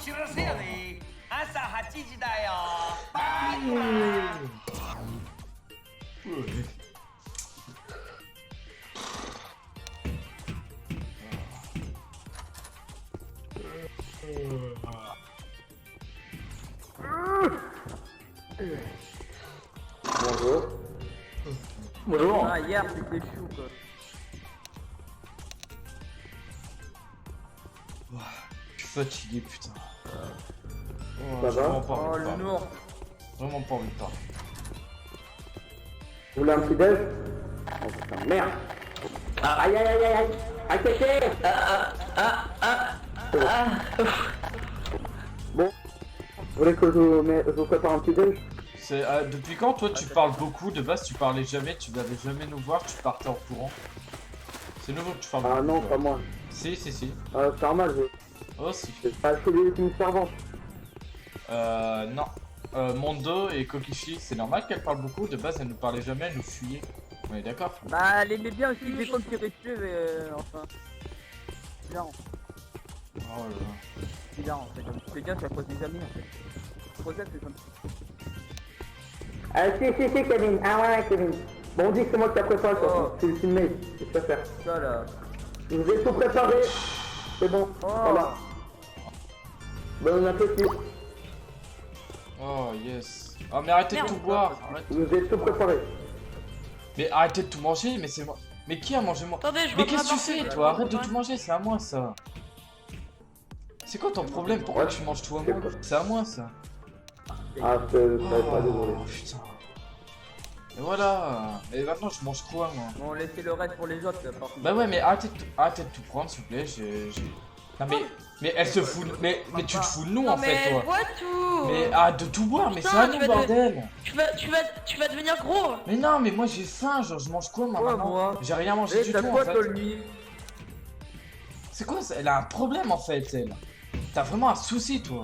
싫으세요, 네. 아싸 핫찌지다요. 빠이빠. Bonjour. Bonjour. Ah, hier c'était chou quoi. Je suis fatigué, putain. Ça j'ai va vraiment pas Oh envie de le parler. noir. Vraiment pas envie de parler. Vous voulez un petit déj? Oh putain, merde. Aïe aïe aïe aïe aïe. Aïe kéké. Bon. Vous voulez que je vous prépare un petit déj? C'est depuis quand toi tu parles beaucoup? De base tu parlais jamais, tu n'allais jamais nous voir, tu partais en courant. C'est nouveau que tu parles Ah beaucoup. non, toi. pas moi. Si, si, si. C'est normal, Oh si. c'est pas celui qui me servante. Non. Mondo et Kokishi, c'est normal qu'elle parle beaucoup. De base elle nous parlait jamais, elle nous fuyait. On est d'accord? Bah elle aimait bien aussi les comme tirer dessus mais enfin. Bizarre. Oh là là. Bizarre en fait. C'est bien c'est à cause des amis en fait. C'est pour ça que c'est comme ça. Si, Kevin. Ah ouais, Kevin. Bon, on dit que c'est moi qui t'ai préparé, Oh. c'est le teammate. Qu'est-ce que tu vas faire? Ça là. Je vous ai tout préparé. C'est bon. Oh. Voilà. Bon appétit. Oh yes. Oh mais arrêtez de Merde. tout boire. Arrête. Je vous ai tout préparé. Mais arrêtez de tout manger, mais c'est moi. Mais qui a mangé moi? Attendez, je Mais vois qu'est-ce que tu pas fais partir, toi? je Arrête de vois tout pas. manger, c'est à moi ça. C'est quoi ton problème? Pourquoi Ouais. tu manges tout à moi? C'est à moi ça. Ah, je savais pas, désolé. Oh putain. Et voilà. Et maintenant je mange quoi moi? Bon laissez le reste pour les autres par contre. Bah ouais mais arrêtez de tout prendre s'il vous plaît. Non mais elle se fout. Mais tu te fous de nous Non en mais fait elle toi. boit tout. Mais arrête de tout boire, mais c'est Putain, à tu nous vas bordel. Tu vas devenir gros. Mais non mais moi j'ai faim, genre je mange quoi moi Ouais, maintenant? moi. J'ai rien mangé Eh du t'as tout en quoi fait. Tolmi? C'est quoi ça? Elle a un problème en fait elle. T'as vraiment un souci toi.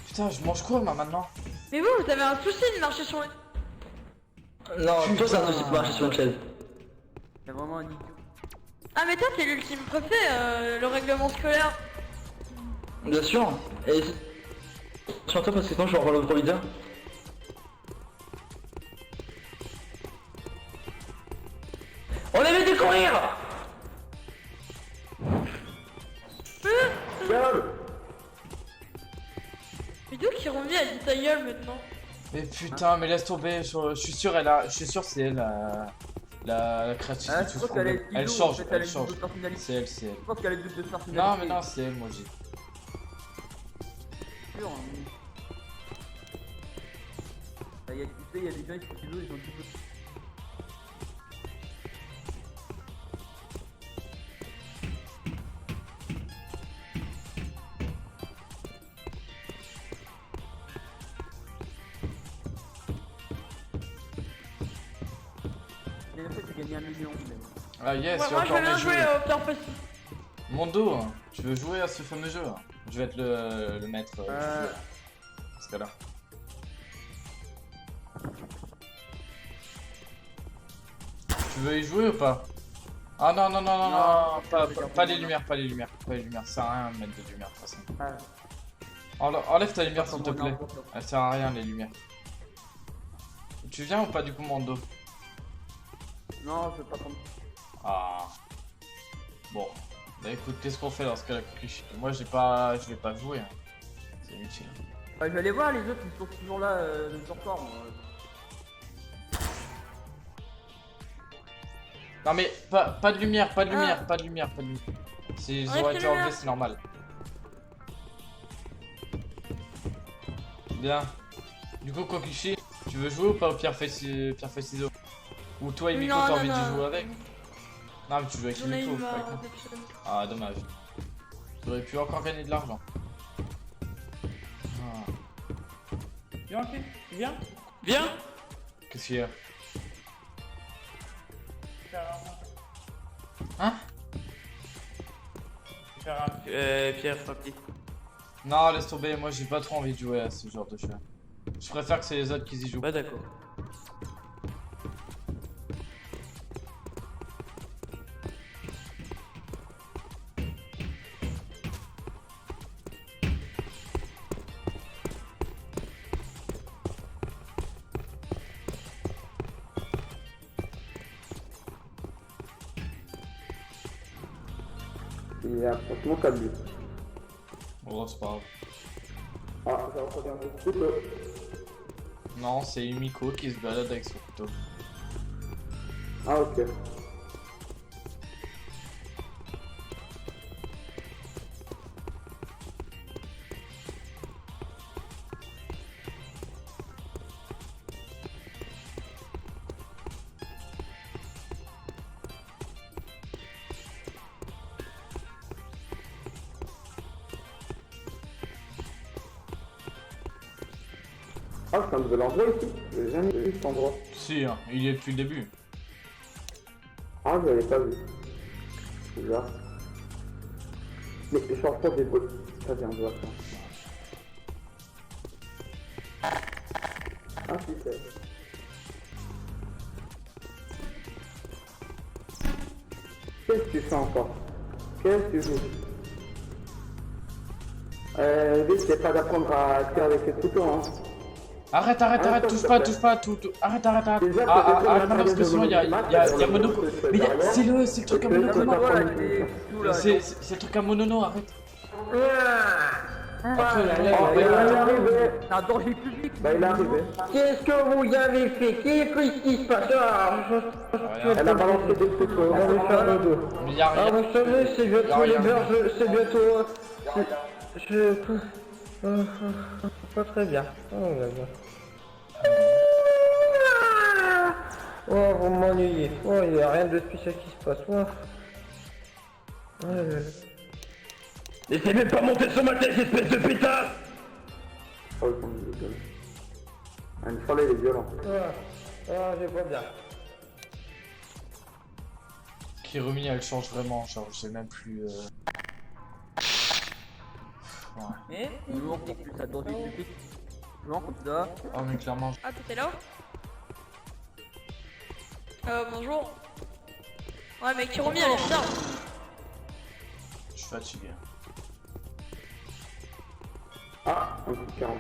Putain je mange quoi moi maintenant? Mais vous avez un souci de marcher sur les... Non, toi c'est un souci pour marcher sur une chaise. C'est vraiment un idiot. Ah mais toi t'es l'ultime préfet, le règlement scolaire. Bien sûr. Et sur toi parce que sinon je vais revoir le proviseur. On avait dû courir. Gueule. Mais d'où qui revient elle dit ta gueule maintenant. Mais putain mais laisse tomber, je suis sûr c'est elle la créatrice Ah, de je tout ce pense qu'elle problème. est Elle idiot, change, en fait, elle a change. une double personnalité. C'est elle, c'est elle. Je pense qu'elle a une double personnalité. Non mais non c'est elle moi j'ai. Sûr, hein. Bah, tu sais, il y a des gens qui sont ils ont double. Mais en fait, j'ai gagné 1 million. Mais... Ah yes, Ouais, j'ai moi je encore vais bien mes jouer jeux. au Pierre Petit. Mondo, tu veux jouer à ce fameux jeu? Je vais être le maître du jeu. Dans ce cas-là. Tu veux y jouer ou pas? Ah non, non, non, non, non, pas les lumières, pas les lumières, pas les lumières, ça sert à rien de mettre des lumières de toute façon. Ah, Enlève ta lumière s'il te plaît. Elle sert à rien les lumières. Tu viens ou pas du coup Mondo? non, je veux pas prendre. Ah. Bon. Bah écoute, qu'est-ce qu'on fait dans ce cas-là? Moi je vais pas jouer. Hein. C'est inutile. Bah, je vais aller voir les autres, ils sont toujours là, de encore. Non mais pas de lumière, pas de lumière, pas de lumière, pas de lumière. Si ils Enlève auraient les été enlevés, lumières. c'est normal. Bien. Du coup, Kokishi, tu veux jouer ou pas au pierre feuille ciseaux? Ou toi et Miko, Non, t'as non, envie de non. jouer avec? Non, mais tu joues avec J'en ai Miko, eu pas marre avec moi. depuis longtemps. Ah, dommage. Tu aurais pu encore gagner de l'argent. Ah. Viens, ok, viens. Viens. Qu'est-ce qu'il y a? Hein? Pierre Papier. Non, laisse tomber, moi j'ai pas trop envie de jouer à ce genre de jeu. Je préfère que c'est les autres qui y jouent. Bah d'accord. Il a franchement 4 buts. Oh, c'est pas grave. Ah, j'ai entendu un petit peu. Non, c'est Umiko qui se balade avec son couteau. Ah, ok. Ah, c'est un nouvel endroit ici. J'ai jamais vu cet endroit. Si, hein, il y est depuis le début. Ah, je l'avais pas vu. C'est bizarre. Mais je change pas des bottes. Ça vient de voir ça. Ah, si, c'est. Qu'est-ce que tu fais encore? Qu'est-ce que tu joues? Vite, c'est pas d'apprendre à tirer avec le couteau, hein. Arrête, touche pas, tout. Arrête. Déjà, Arrête, maintenant, parce que sinon, il y a Monoko. Mais c'est le truc à Monoko. Voilà, j'ai tout là. C'est le truc à Monono, arrête. Après, il est arrivé. C'est un danger public. Bah, il est arrivé. Qu'est-ce que vous avez fait? Qu'est-ce qui se passe? Elle a balancé des couteaux. On va lui faire le dos. Mais y'a Ah, rien. vous savez, c'est bientôt les berges, c'est bientôt... Pas très bien. Oh, vous m'ennuyez. Oh, il n'y a rien de spécial qui se passe. Oh. Laissez même pas monter sur ma tête, espèce de pétasse! Oh, il est une fois là, il est violent. Ah, j'ai pas bien. Kirumi, elle change vraiment, genre, je sais même plus... Ouais. Toujours pour plus à danger public. Toujours comme ça. Oh, mais clairement... Ah, t'étais là? Bonjour. Ouais, mais Kirumi, elle est bizarre. Je suis fatigué. Ah, un coup de 40.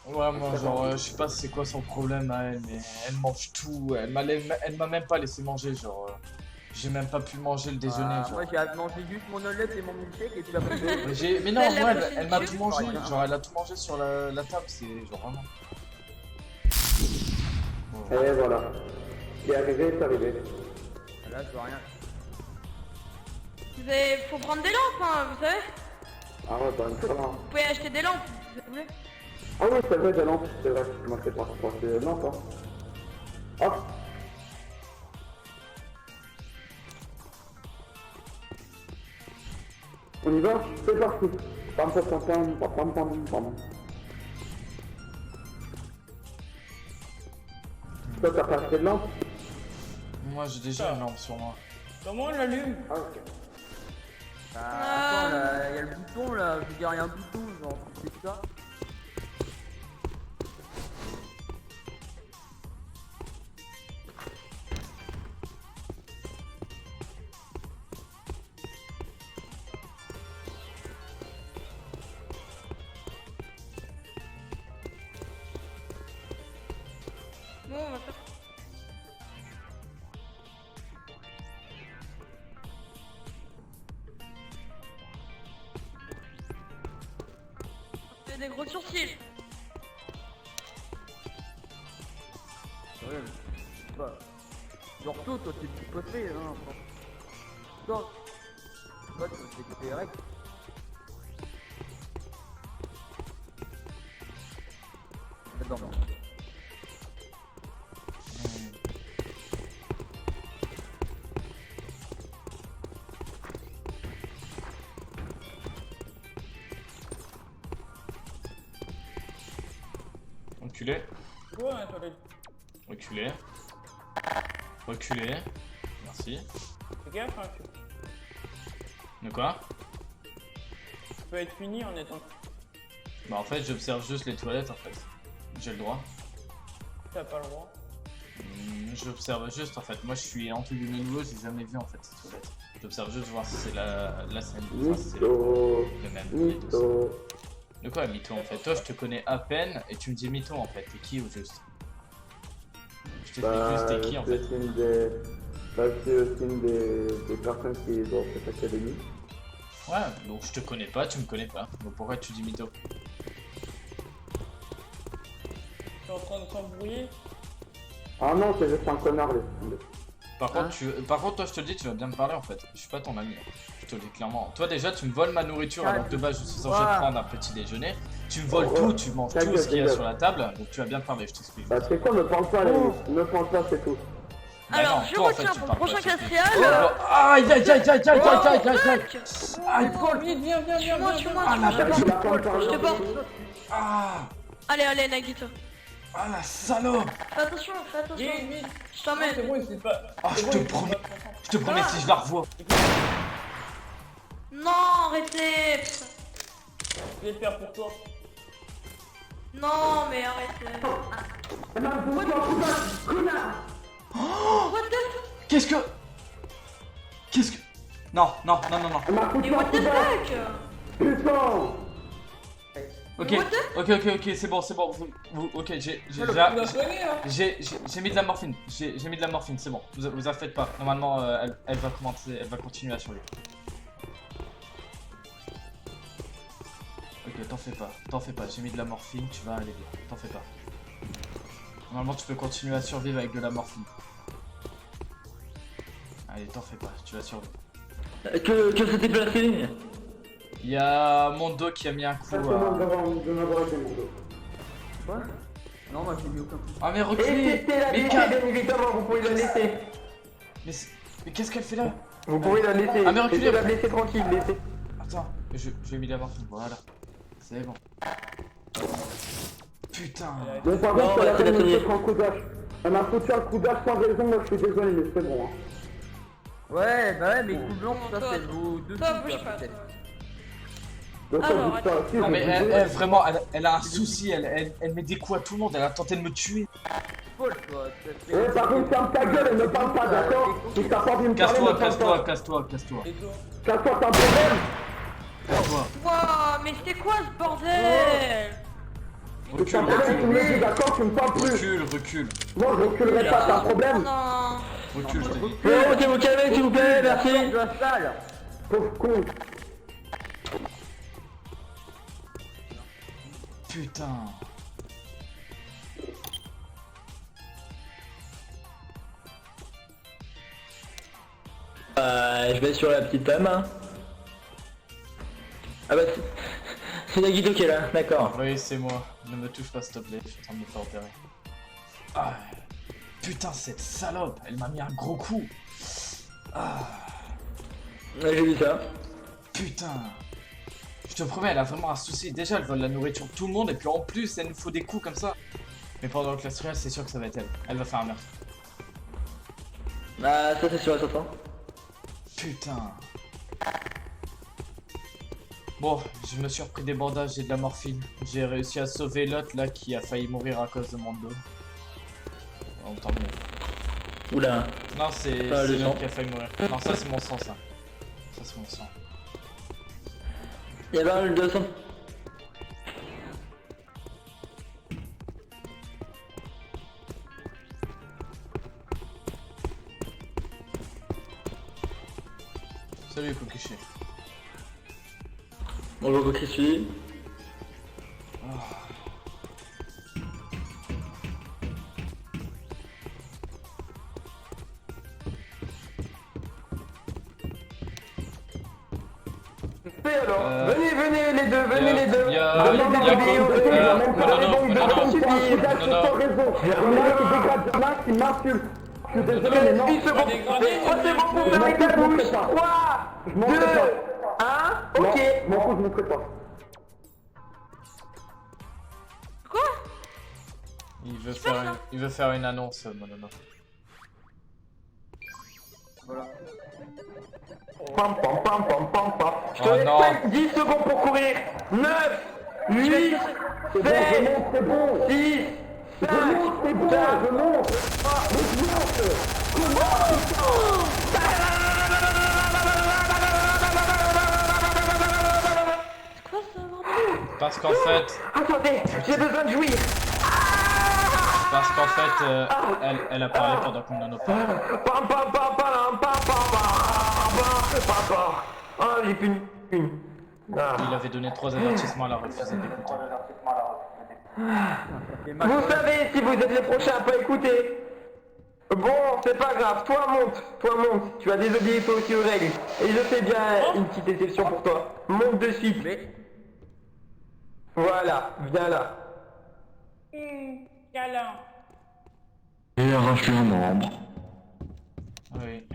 Ouais, moi, genre, je sais pas c'est quoi son problème à elle, mais elle mange tout. Elle m'a même pas laissé manger, genre... J'ai même pas pu manger le déjeuner, genre. Moi j'ai mangé juste mon omelette et mon milkshake et tu l'as pas fait. Mais non, Elle moi, l'a elle m'a posé tout mangé, dessus. genre, elle a tout mangé sur la table, c'est genre vraiment... Et voilà. Il est arrivé, c'est arrivé. Là je vois rien. Faut prendre des lampes, hein, vous savez. Ah ouais, bah, une fois. Vous pouvez acheter des lampes, si vous voulez. Ah ouais, c'est vrai, des lampes. C'est vrai, moi c'est pas des lampes, hein. Ah. On y va? C'est parti. Pam pam pam pam pam pam pam. Toi, t'as pas acheté de lampe? Moi, j'ai déjà une lampe sur moi. Comment on l'allume? Ah, ok. Attends, là, il y a le bouton là, je veux dire, il y a un bouton, genre, c'est ça. Bon, on va faire. Il y a des gros sourcils. Ouais, mais bah, genre toi, t'es tout passé, hein. Toi, t'es direct. Attends, non. Reculez. Quoi, attendez? Reculez. Reculez. Merci. Fais gaffe, hein, De quoi? tu peux être fini en étant... Bah en fait, j'observe juste les toilettes en fait. J'ai le droit. T'as pas le droit. J'observe juste en fait. Moi je suis entre guillemets nouveau, j'ai jamais vu en fait ces toilettes. J'observe juste voir si c'est la scène. Enfin, si c'est Mytho. le même. Mytho. De quoi mytho en fait? Toi je te connais à peine et tu me dis mytho en fait. T'es qui au juste? Je te dis juste t'es qui en fait? C'est une des... c'est aussi une des personnes qui est dans cette académie. Ouais, donc je te connais pas, tu me connais pas. Donc pourquoi tu dis mytho? T'es en train de s'embrouiller. Ah non, c'est juste un connard, laisse tomber. Par contre, toi, je te le dis, tu vas bien me parler en fait. Je suis pas ton ami. Je te le dis clairement. Toi, déjà, tu me voles ma nourriture alors que de base, je suis censé te prendre un petit déjeuner. Tu me voles tout, tu manges tout ce qu'il y a sur la table. Donc, tu vas bien me parler, je t'explique. Bah, c'est quoi, me parle pas, me parle pas, c'est tout. Bah Alors, non, je toi, en fait, retiens tu pour le parles prochain pas, c'est tout. Castrial. Aïe, aïe, aïe, aïe, aïe, aïe, aïe, aïe, aïe. Aïe, Paul, vite, viens, viens, viens, viens, Tue-moi, viens. tue-moi, Bah, tue-moi. il a pas me parler. Je te porte. Ah, Allez, Nagito. ah, la salope. Fais attention, fais attention. Vite, vite. Je Non, c'est t'emmène. bon, il sait pas. Ah, C'est je bon, te il sait promets. pas. Je te promets, si je la revois. Non, arrêtez. Je vais le faire pour toi. Non, mais arrêtez. What the fuck? Qu'est-ce que... Non, non, non, non, non. Elle m'a foutu Mais un what coup the d'œil. fuck? Putain. Ok, What ok, c'est bon. Ok, j'ai mis de la morphine. J'ai mis de la morphine, c'est bon. Vous en faites pas. Normalement, elle va continuer à survivre. Ok, t'en fais pas. J'ai mis de la morphine, tu vas aller bien. T'en fais pas. Normalement, tu peux continuer à survivre avec de la morphine. Allez, t'en fais pas, tu vas survivre. Que s'est déplacé? Il y a Mondo qui a mis un coup Ça, c'est moi à... de m'avoir été, mon gars. Quoi? Non, moi j'ai mis aucun coup. Ah mais Et reculez. c'est la Mais, laisser, bien évidemment, vous pouvez la laisser. mais qu'est-ce qu'elle fait là? Vous pouvez la laisser. Ah, mais reculez. Laissez-la laisser tranquille, laissez. Attends, je vais mis la morphine, voilà. C'est bon. Putain. Bon, par Non, contre, elle a c'est la fait première. un coup d'âge. Elle m'a foutu un coup d'âge sans raison, moi je suis désolé, mais c'est bon. Hein. Ouais, bah ouais, mais coup blanc, ça Toi, c'est vos deux Toi, coups, bouge quoi, pas. peut-être. Donc, Alors, ça, si, Non je mais suis elle, désolé. vraiment, elle a un souci, elle met des coups à tout le monde, elle a tenté de me tuer. Paul, toi, t'as fait- Ouais, par contre, ferme ta gueule et ne parle pas, d'accord? Si t'as pas envie de me parler, Casse-toi, ne parle pas. casse-toi. Et toi? Casse-toi, t'as un problème? Casse-toi. Wow, mais c'était quoi ce bordel? Si t'as un problème, tu me le dis, d'accord? Tu me parles plus. Recule. Non, je reculerai pas, t'as un problème? Non. Recule, je te dis. Ok, vous calmez s'il vous plaît, merci. De la salle. Pauvre con. Putain. Je vais sur la petite femme. Hein. Ah bah c'est Nagito qui est là, d'accord. Oui, c'est moi. Ne me touche pas, s'il te plaît, je suis en train de me faire opérer. Ah. Putain, cette salope, elle m'a mis un gros coup. Ouais, j'ai vu ça. Putain. Je te promets, elle a vraiment un souci. Déjà, elle vole la nourriture de tout le monde et puis en plus, elle nous faut des coups comme ça. Mais pendant le classe royale, c'est sûr que ça va être elle. Elle va faire un meurtre. Ah ça c'est sûr et certain. Putain. Bon, je me suis repris des bandages et de la morphine. J'ai réussi à sauver l'autre là qui a failli mourir à cause de mon dos. Bon, tant mieux. Oula. Non, c'est Ah, le l'autre sang. qui a failli mourir. Non, ça c'est mon sang, ça. Ça c'est mon sang. Il y avait un 200. Salut Kokushi. Bonjour Kokishi. Fais alors. Euh, Venez les deux, venez les deux. y a- Venez y a les quoi vidéos, venez, non, même pas non, les non, bons, non, ils non, font un coup d'âge non, non. sans raison. Il y en a qui dégradent, il y en a qui m'insultent. Je suis désolé, mais non. 10 secondes. C'est bon pour fermer ta bouche. 3, 2, 1, ok. Je m'en fous, je montrerai pas. Quoi? Il veut faire une annonce, Monono. Pam pam pam pam pam pam. Je te Oh laisse non. 10 secondes pour courir. 9, 8, 7, c'est bon. 6, 5, c'est bon, je monte. Je monte. C'est quoi ça, bordel? Parce qu'en fait, Attendez, j'ai besoin de jouir. Parce qu'en fait, elle a parlé pendant que Nono parlait. Ah, j'ai plus une. Ah. Il avait donné 3 avertissements, elle a refusé d'écouter. Vous savez si vous êtes les prochains à pas écouter. Bon, c'est pas grave, toi monte, tu as désobéi toi aussi aux règles. Et je sais bien une petite exception pour toi. Monte de suite. Voilà, viens là. Câlin. Et arrache-lui un membre. Oui.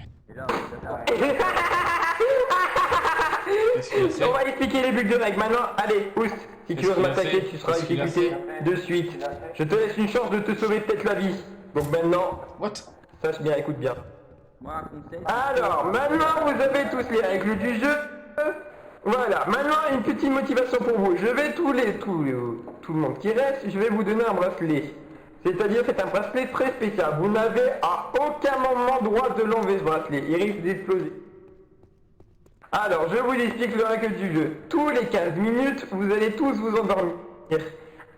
Qu'est-ce qu'il a fait? On va expliquer les bugs de règles maintenant. Allez, pousse. Si tu Qu'est-ce veux qu'il a m'attaquer, fait? tu seras Qu'est-ce qu'il a exécuté fait? de suite. Je te laisse une chance de te sauver peut-être la vie. Donc maintenant, What? sache bien, écoute bien. Moi, un conseil. Alors, maintenant vous avez tous les règles du jeu. Voilà, maintenant une petite motivation pour vous. Je vais tout le monde qui reste, je vais vous donner un bracelet. C'est-à-dire c'est un bracelet très spécial. Vous n'avez à aucun moment droit de l'enlever ce bracelet. Il risque d'exploser. Alors, je vous explique le règle du jeu. Tous les 15 minutes, vous allez tous vous endormir.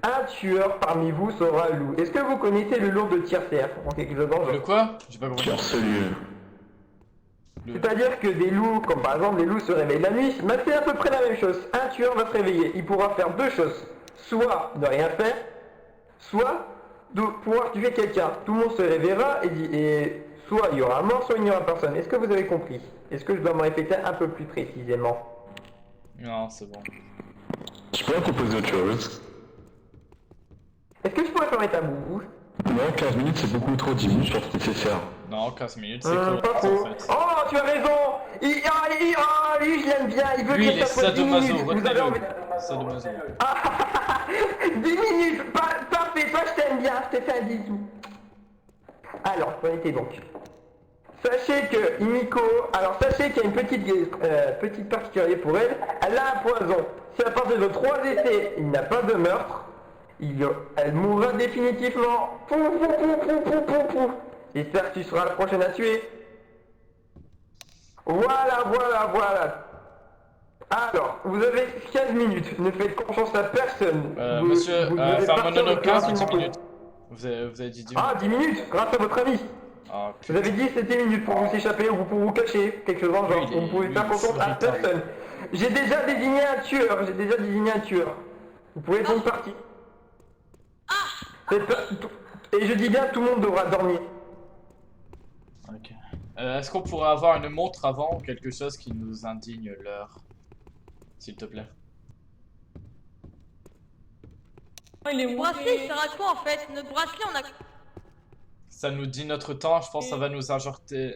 Un tueur parmi vous sera loup. Est-ce que vous connaissez le loup de Tiercère en quelque chose dans le Le genre? quoi? J'ai pas compris. Sur celui. C'est-à-dire que des loups, comme par exemple les loups se réveillent la nuit, bah c'est à peu près la même chose. Un tueur va se réveiller, il pourra faire deux choses. Soit ne rien faire, soit de pouvoir tuer quelqu'un. Tout le monde se réveillera et soit il y aura un mort, soit il n'y aura personne. Est-ce que vous avez compris? Est-ce que je dois me répéter un peu plus précisément? Non, c'est bon. Je peux proposer autre chose. Est-ce que je pourrais faire un bout? Non, 15 minutes c'est beaucoup trop, 10 minutes je pense nécessaire. Non, 15 minutes, c'est Pas cool, trop. en fait. Oh, tu as raison. Lui, je l'aime bien. Il veut Lui, que il est ça soit 10 minutes. sadomaso, Vous avez envie... retenez-le. Sadomaso. 10 minutes, parfait, toi je t'aime bien, je t'ai fait un bisou. Alors, prenez donc. Sachez que Imiko, sachez qu'il y a une petite particularité pour elle, elle a un poison. Si à partir de 3 essais, il n'y a pas de meurtre, elle mourra définitivement. J'espère que tu seras la prochaine à tuer. Voilà. Alors, vous avez 15 minutes, ne faites confiance à personne. Monsieur, devez faire partir monono le 15 ou plus 10 rapidement minutes? Vous avez dit 10 minutes. Ah, 10 minutes, grâce à votre ami. Ah, Vous avez dit que c'était 10 minutes pour vous échapper ou pour vous cacher, quelque chose dans le genre. Oui, Vous pouvez oui, faire confiance à c'est retardé. personne. J'ai déjà désigné un tueur. Vous pouvez donc partir. Et je dis bien, tout le monde devra dormir. Ok. Est-ce qu'on pourrait avoir une montre avant ou quelque chose qui nous indigne l'heure? S'il te plaît. Oh, il est Le bracelet, il monté. sert à quoi en fait? Notre bracelet, on a... Ça nous dit notre temps, je pense que ça va nous injecter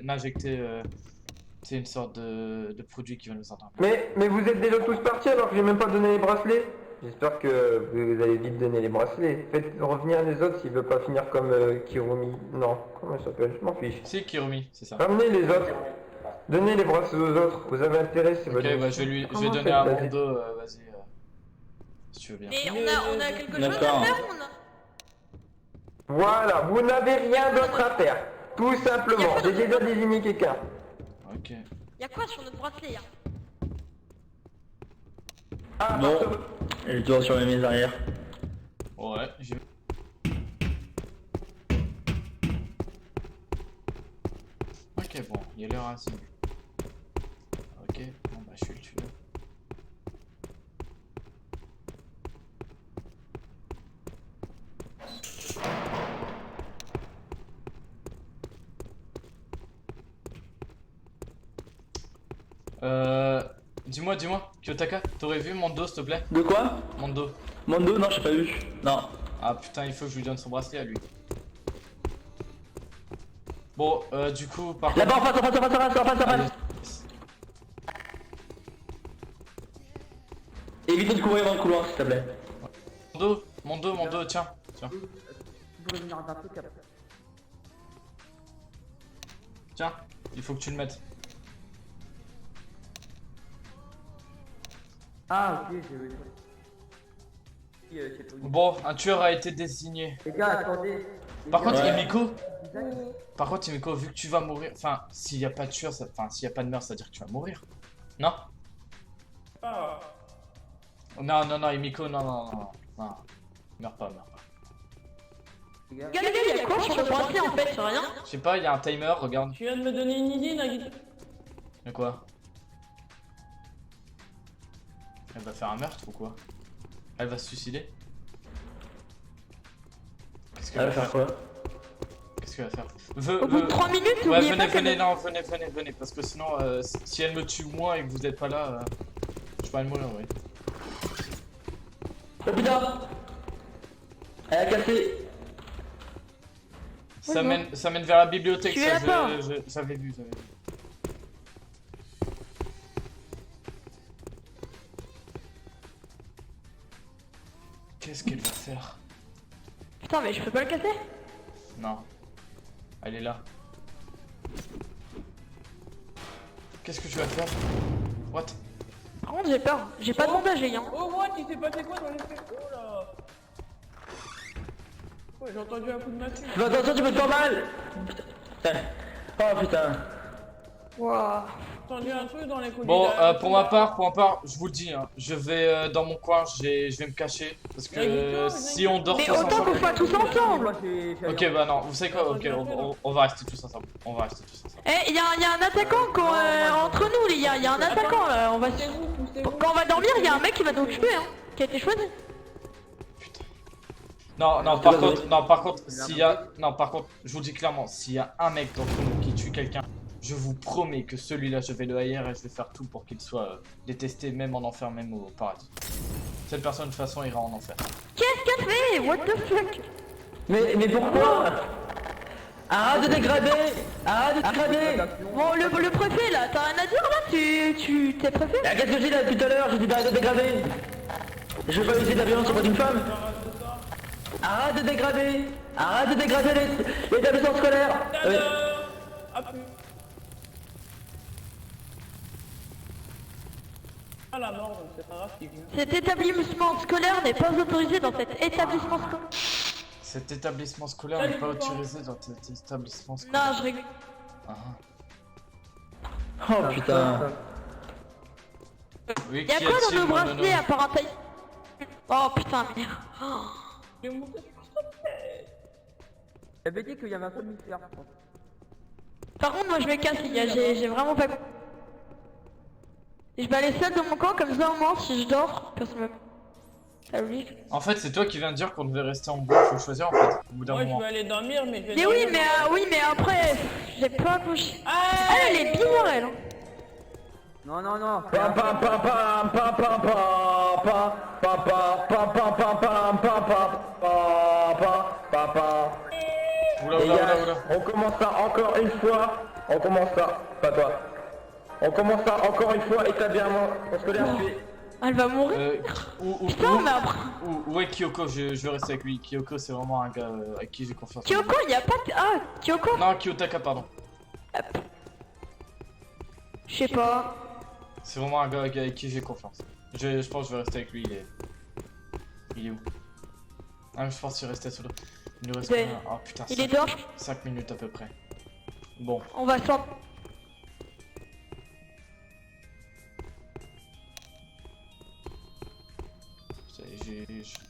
c'est une sorte de produit qui va nous endormir. Mais vous êtes déjà tous partis alors que j'ai même pas donné les bracelets. J'espère que vous allez vite donner les bracelets. Faites revenir les autres s'ils veulent pas finir comme Kirumi. Non, comment il s'appelle? Je m'en fiche. Si, Kirumi, c'est ça. Ramenez les autres. Donnez les bracelets aux autres. Vous avez intérêt, c'est Ok, votre... bah je vais Comment donner faites, à vas-y. Mondo, vas-y, si tu veux bien. Mais on a quelque chose à D'accord. faire ou on a... Voilà, vous n'avez rien d'autre à faire. Tout simplement, j'ai déjà désigné quelqu'un. Ok. Y'a quoi sur notre bracelet là? Ah, Non. pardon. Elle doit sur les mises arrière. Ouais, j'ai... Ok, bon, il y a l'heure ainsi. Ok, bon bah je suis le tueur. Dis-moi, Kyotaka, t'aurais vu Mondo s'il te plaît? De quoi? Mondo. Mondo? Non, j'ai pas vu. Non. Ah putain, il faut que je lui donne son bracelet à lui. Bon, du coup, par Là-bas, en face. Allez. Évitez de courir dans le couloir, s'il te plaît. Mondo, tiens. Vous pouvez venir d'un truc après. Tiens, il faut que tu le mettes. Ah, ok, j'ai vu. C'est tout. Bon, un tueur a été désigné. Les gars, attendez. Par contre, Ouais. Imiko, vu que tu vas mourir, enfin, s'il n'y a pas de tueur, s'il n'y a pas de meurtre, ça veut dire que tu vas mourir. Non? Ah. Non, Imiko, non. Meurs pas. Regarde, il y a quoi sur le bracelet en fait? C'est rien. Je sais pas, il y a un timer, regarde. Tu viens de me donner une idée, Nagito. Mais quoi? Elle va faire un meurtre ou quoi? Elle va se suicider? Qu'est-ce qu'elle Elle va va faire faire? quoi? Qu'est-ce qu'elle va faire? Au bout de 3 minutes, Ouais, oubliez venez, pas que... venez, non, venez, parce que sinon, si elle me tue moi et que vous êtes pas là, je vais pas mourir, oui. Oh putain! Elle a cassé! Ça mène vers la bibliothèque, Tu es ça, là-bas. j'avais vu. Qu'est-ce qu'elle va faire? Putain, mais je peux pas le casser? Non. Elle est là. Qu'est-ce que tu vas faire? What? Par contre, j'ai peur. J'ai pas de bandage, hein. Oh, what? Il s'est passé quoi dans les faits? Oh là. Ouais, j'ai entendu un coup de massue. Fais attention, tu peux te faire mal! Putain. Oh putain. Waouh. J'ai entendu un truc dans les coups Bon, pour ma part, je vous le dis, hein, je vais dans mon coin, je vais me cacher. Parce que si on dort Mais tous autant qu'on ensemble... soit tous ensemble. Moi, Ok, bah non, vous savez quoi? Ok, on va rester tous ensemble. Eh, y a un attaquant entre nous, les gars. Y a un attaquant là. Quand on va dormir, y a un mec qui va nous tuer, hein. Qui a été choisi. Non, par contre, je vous dis clairement, s'il y a un mec d'entre nous qui tue quelqu'un, je vous promets que celui-là, je vais le haïr et je vais faire tout pour qu'il soit détesté, même en enfer, même au paradis. Cette personne, de toute façon, ira en enfer. Qu'est-ce qu'elle fait? What the fuck? Mais pourquoi? Arrête de dégrader! Arrête de dégrader! Bon, le préfet là, t'as rien à dire là? T'es préfet? Ah, qu'est-ce que j'ai là depuis tout à l'heure? J'ai dit d'arrêter de dégrader! Je veux pas utiliser de la violence auprès d'une femme! Arrête de dégrader! Arrête de dégrader l'établissement scolaire! Ah la mort, donc c'est pas grave qu'il vient. Cet établissement scolaire n'est pas autorisé dans cet établissement scolaire. Cet établissement scolaire n'est pas autorisé dans cet établissement scolaire. Non, je rigole. Ah. Oh putain! Oui, Y'a qui quoi a-t-il, dans nos mon bracelets nono à part un taille? Oh putain, merde. Oh. Mais mon Dieu, J'avais dit qu'il y avait un seul mystère, je pense. Par contre, moi je me casse, les gars, j'ai vraiment pas. Et je vais aller seul dans mon camp, comme ça au moins si je dors, personne me. Ah oui. En fait, c'est toi qui viens de dire qu'on devait rester en bois, faut choisir en fait, au bout d'un moi je moment. vais aller dormir, mais je vais Mais dormir. oui, mais après, j'ai pas couché. Ah, Ah, elle est bizarre, elle. Hein. Non, non, non. Pam pam pam pam pam pam pam pam pam pam pam pam pam pam pam pam pam. Oula, Les oula, gars, oula, oula. on commence ça encore une fois. On commence ça, pas toi. On commence ça encore une fois, établir mon scolaire tué. Elle va mourir. Putain, mais après. Où est Kyoko? Je vais rester avec lui. Kyoko, c'est vraiment un gars avec qui j'ai confiance. Kyoko, y a pas de. Ah, Kyoko? Non, Kyotaka, pardon. Je sais pas. C'est vraiment un gars avec qui j'ai confiance. Je pense que je vais rester avec lui. Il est où? Ah, mais je pense qu'il restait solo. Il nous reste Ouais. combien? Oh putain, Il est dehors. 5 minutes à peu près. Bon. On va s'en.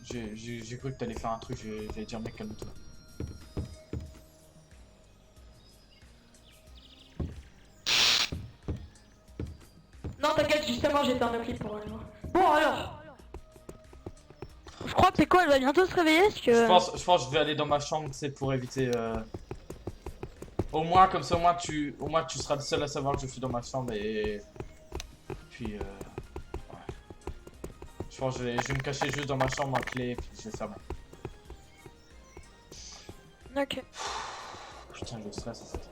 J'ai cru que t'allais faire un truc, j'allais dire mec calme-toi. Non, t'inquiète, justement, j'étais un appli pour elle. Bon, alors. Je crois que c'est quoi, elle va bientôt se réveiller parce que. Je pense que je vais aller dans ma chambre, c'est pour éviter. Au moins, comme ça, au moins tu seras le seul à savoir que je suis dans ma chambre et. Puis. Ouais. Je pense que je vais me cacher juste dans ma chambre à clé et puis je vais fermer. Ok. Putain, je stresse en fait.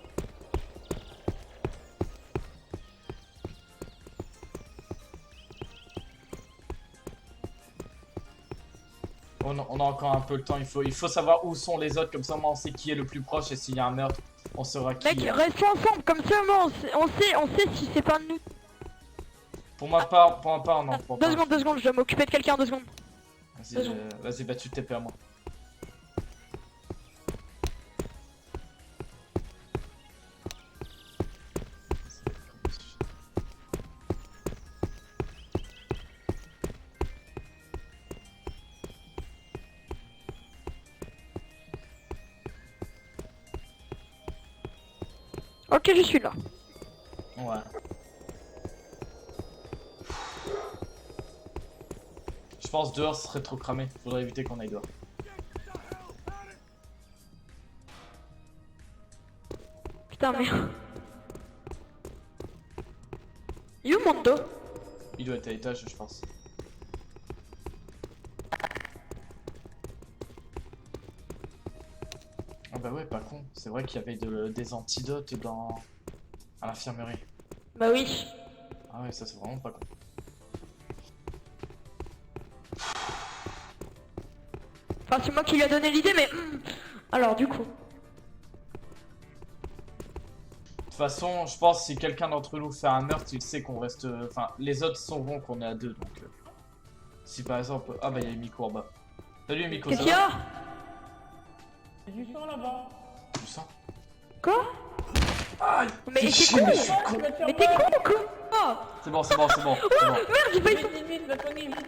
On a encore un peu le temps, il faut savoir où sont les autres, comme ça on sait qui est le plus proche et s'il y a un meurtre, on saura qui. Mec, restons ensemble, comme ça, moi, on sait si c'est pas de nous. Pour ma part, non. Pour ma part. 2 secondes, je dois m'occuper de quelqu'un, 2 secondes. Vas-y, bah tu TP à moi. Ok, je suis là. Ouais. Je pense dehors ce serait trop cramé. Faudrait éviter qu'on aille dehors. Putain, merde. Il est où mon dos? Il doit être à l'étage, je pense. Ah bah ouais, pas con. C'est vrai qu'il y avait des antidotes à l'infirmerie. Bah oui. Ah ouais, ça c'est vraiment pas con. Enfin, c'est moi qui lui a donné l'idée, mais... Alors, du coup... De toute façon, je pense que si quelqu'un d'entre nous fait un meurtre, il sait qu'on reste... Enfin, les autres sauront qu'on est à deux, donc... Si par exemple... Ah bah il y a Miko en bas. Salut Miko, Qu'est-ce ça qu'il y va? a? Il y a du sang là-bas. Tu sens? Quoi? Aïe! Mais Fais c'est chier, con! mais je suis con. Tu vas te faire Mais t'es mal. con ou quoi? C'est bon, c'est bon, c'est bon. C'est bon. Merde, j'ai failli... Vite, vite, va soigner, vite.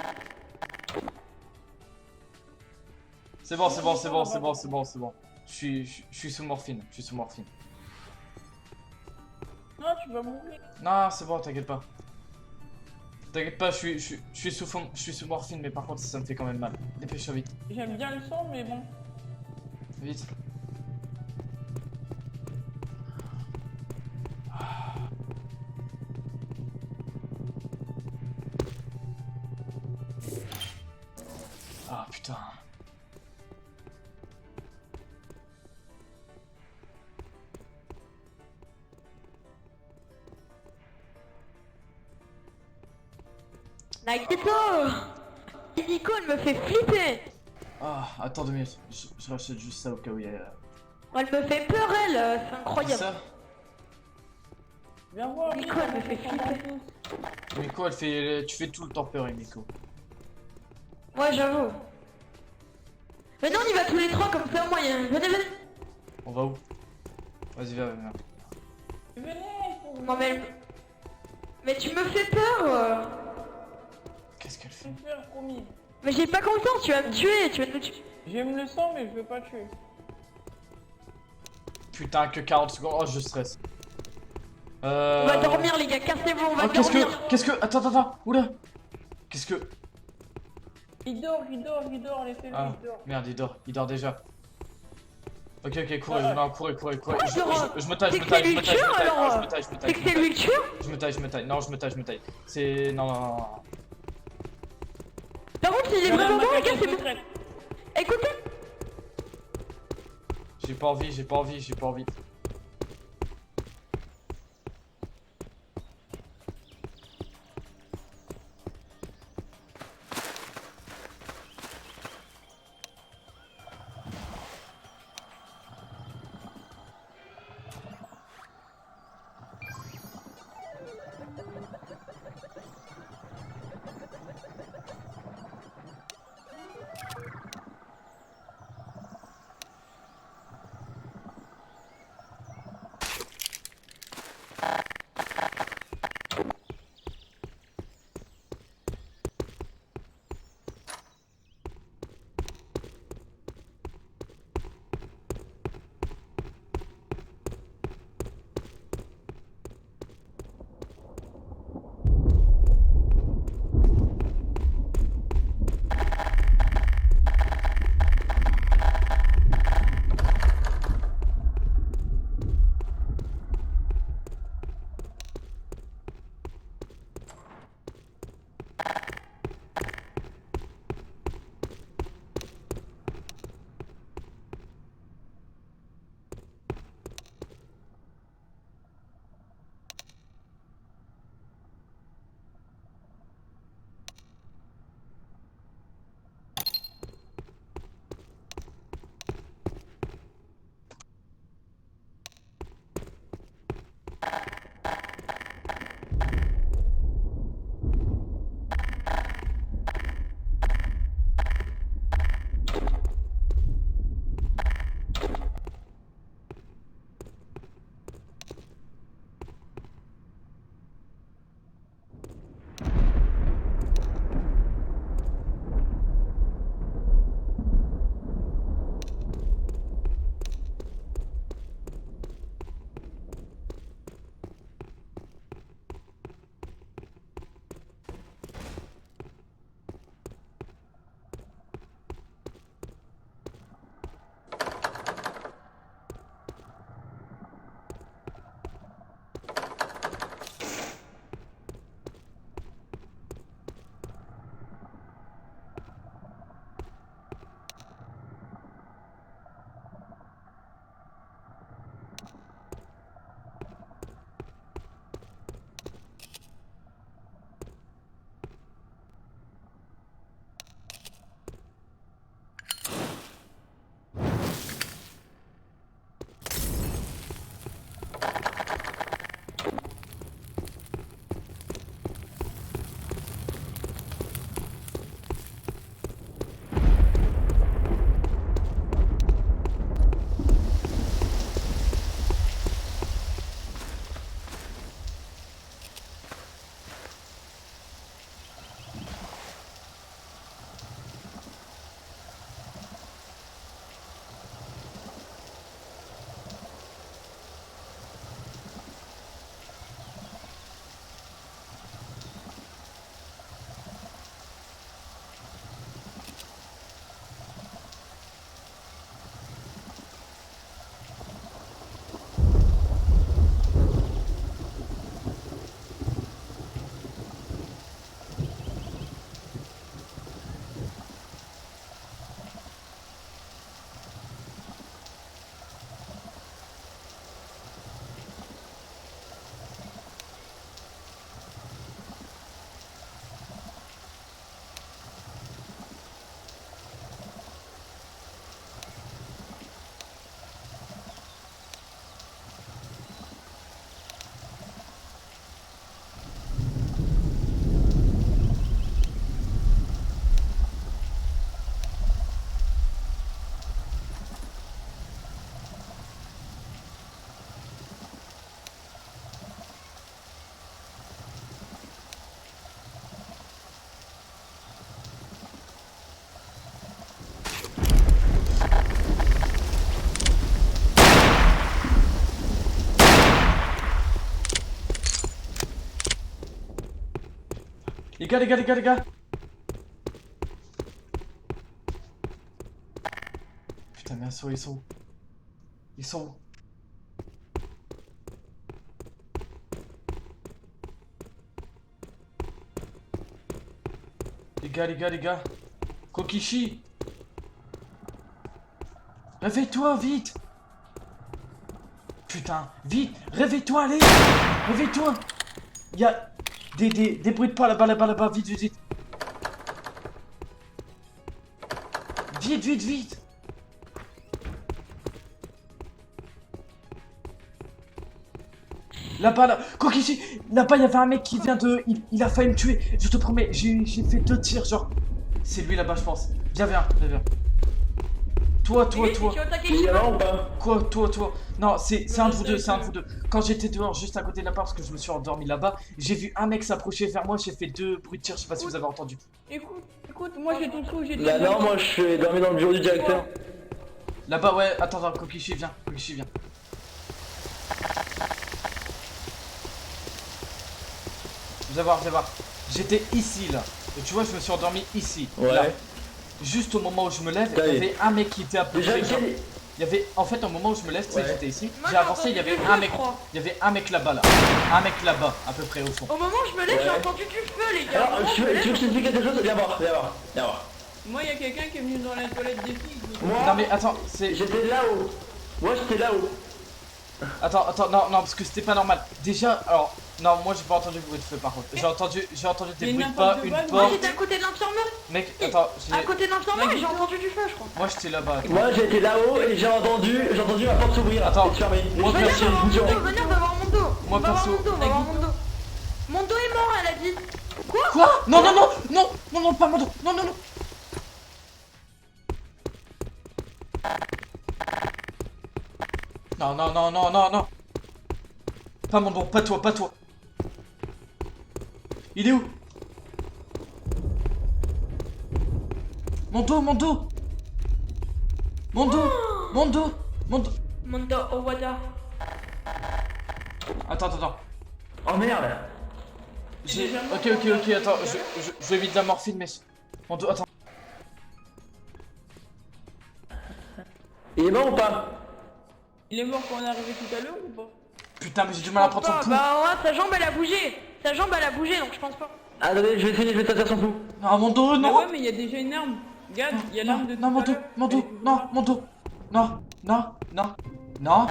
C'est bon, c'est bon, c'est bon, c'est bon, c'est bon, c'est bon. Je suis sous morphine, je suis sous morphine. Non, tu vas mourir. Non, c'est bon, t'inquiète pas. T'inquiète pas, je suis sous morphine, mais par contre ça me fait quand même mal. Dépêche-toi vite, J'aime bien le sang, mais bon. vite. Ah putain. Naito! Nico, elle me fait flipper! Ah, attends 2 minutes, je rachète juste ça au cas où il y a... Elle me fait peur, elle! C'est incroyable! Ça Viens voir. Nico, vite, elle me on fait va faire flipper. tous. Miko, elle fait... Tu fais tout le temps peur, Miko. Ouais, j'avoue. Mais non, on y va tous les trois comme ça, au moins, venez, venez! On va où? Vas-y, viens, viens. Venez. Non, mais tu me fais peur! Qu'est-ce qu'elle fait? Super promis. Mais j'ai pas confiance, tu vas me tuer, tu vas me tuer! J'aime le sang, mais je veux pas tuer. Putain, que 40 secondes, oh je stresse. On va dormir, les gars, cassez-vous, on va Oh, dormir! qu'est-ce que... Attends, oula. Qu'est-ce que... Il dort, laissez-le, Ah, il dort. merde, il dort déjà. Ok, courez, Ouais. non, courez. Je me taille, C'est que c'est lui le tueur, alors? C'est que c'est lui le tueur? Je me taille, non, je me taille. C'est... Non. Par contre, il est vraiment bon, les gars, c'est bon! secrète. Écoutez! J'ai pas envie. Les gars, les gars, les gars, les gars. Putain, mais ils sont où? Ils sont où? Les gars, les gars, les gars. Kokishi. Réveille-toi, vite. Putain, vite. Réveille-toi, allez. Réveille-toi. Il y a des bruits de pas là-bas, là-bas, là-bas. Vite, vite, vite. Vite, vite, vite. Là-bas, là. Kokishi. Là-bas, il y avait un mec qui vient de... Il a failli me tuer. Je te promets, j'ai fait 2 tirs, genre... C'est lui là-bas, je pense. Viens, viens, viens, viens. Toi. Il y a là ou pas? Quoi, toi? Non, c'est un de vous deux, c'est un de vous deux. Quand j'étais dehors, juste à côté de la part, parce que je me suis endormi là-bas, j'ai vu un mec s'approcher vers moi, j'ai fait 2 bruits de tir, je sais pas si vous avez entendu. Écoute, moi j'ai tout fou, j'ai tout Bah non, moi je suis dormi dans le bureau du directeur. Là-bas, ouais, attends, Kokishi, viens. Vous allez voir. J'étais ici, là. Et tu vois, je me suis endormi ici, Ouais. là. Juste au moment où je me lève, il y avait un mec qui était Déjà, approché. Il y avait, en fait, au moment où je me lève, tu sais, Ouais. j'étais ici. Moi, J'ai avancé, il y avait entendu un du mec. feu, je crois. Il y avait un mec là-bas, là. Un mec là-bas, à peu près au fond. Au moment où je me lève, j'ai Ouais. entendu du feu, les gars. Alors, Au moment où tu je me veux lève, que je t'explique quelque chose? Viens voir. Moi, il y a quelqu'un qui est venu dans la toilette des filles. Moi, Non mais attends, c'est... j'étais là-haut. Moi, j'étais là-haut. Attends, non, parce que c'était pas normal. Déjà, alors... Non, moi j'ai pas entendu le bruit de feu par contre. J'ai entendu des Mais bruits de n'importe pas, quoi, une moi, Moi porte. j'étais à côté de l'infirmerie. Mec, attends, À côté de l'infirmerie, j'ai entendu du feu, je crois. moi j'étais là-bas. Attends. Moi, j'étais là-haut et j'ai entendu la porte s'ouvrir. Attends. Et se fermer. Moi, Venez, perso, on va voir mon Mission. dos, venez, on va voir mon dos. Moi, On va voir perso. mon dos, on va voir mon dos. Mon dos est mort, elle a dit. Quoi? Non, pas mon dos. Non. Non. Pas mon dos, pas toi. Il est où? Mon dos. Mondo, oh water. Attends. Oh merde. Ok, attends, je vais vite de la morphine, mais... Mon dos, attends. Il est mort ou pas? Il est mort quand on est arrivé tout à l'heure ou pas? Putain, mais j'ai du mal à prendre son pouls. Bah ouais, sa jambe elle a bougé. Sa jambe elle a bougé, donc je pense pas. Attendez, je vais essayer, je vais sortir son pouls. Non, mon dos, Ah non. ouais, mais il y a déjà une arme. Regarde, il y a l'arme de tout à l'heure. Mon dos, non, mon dos. Non.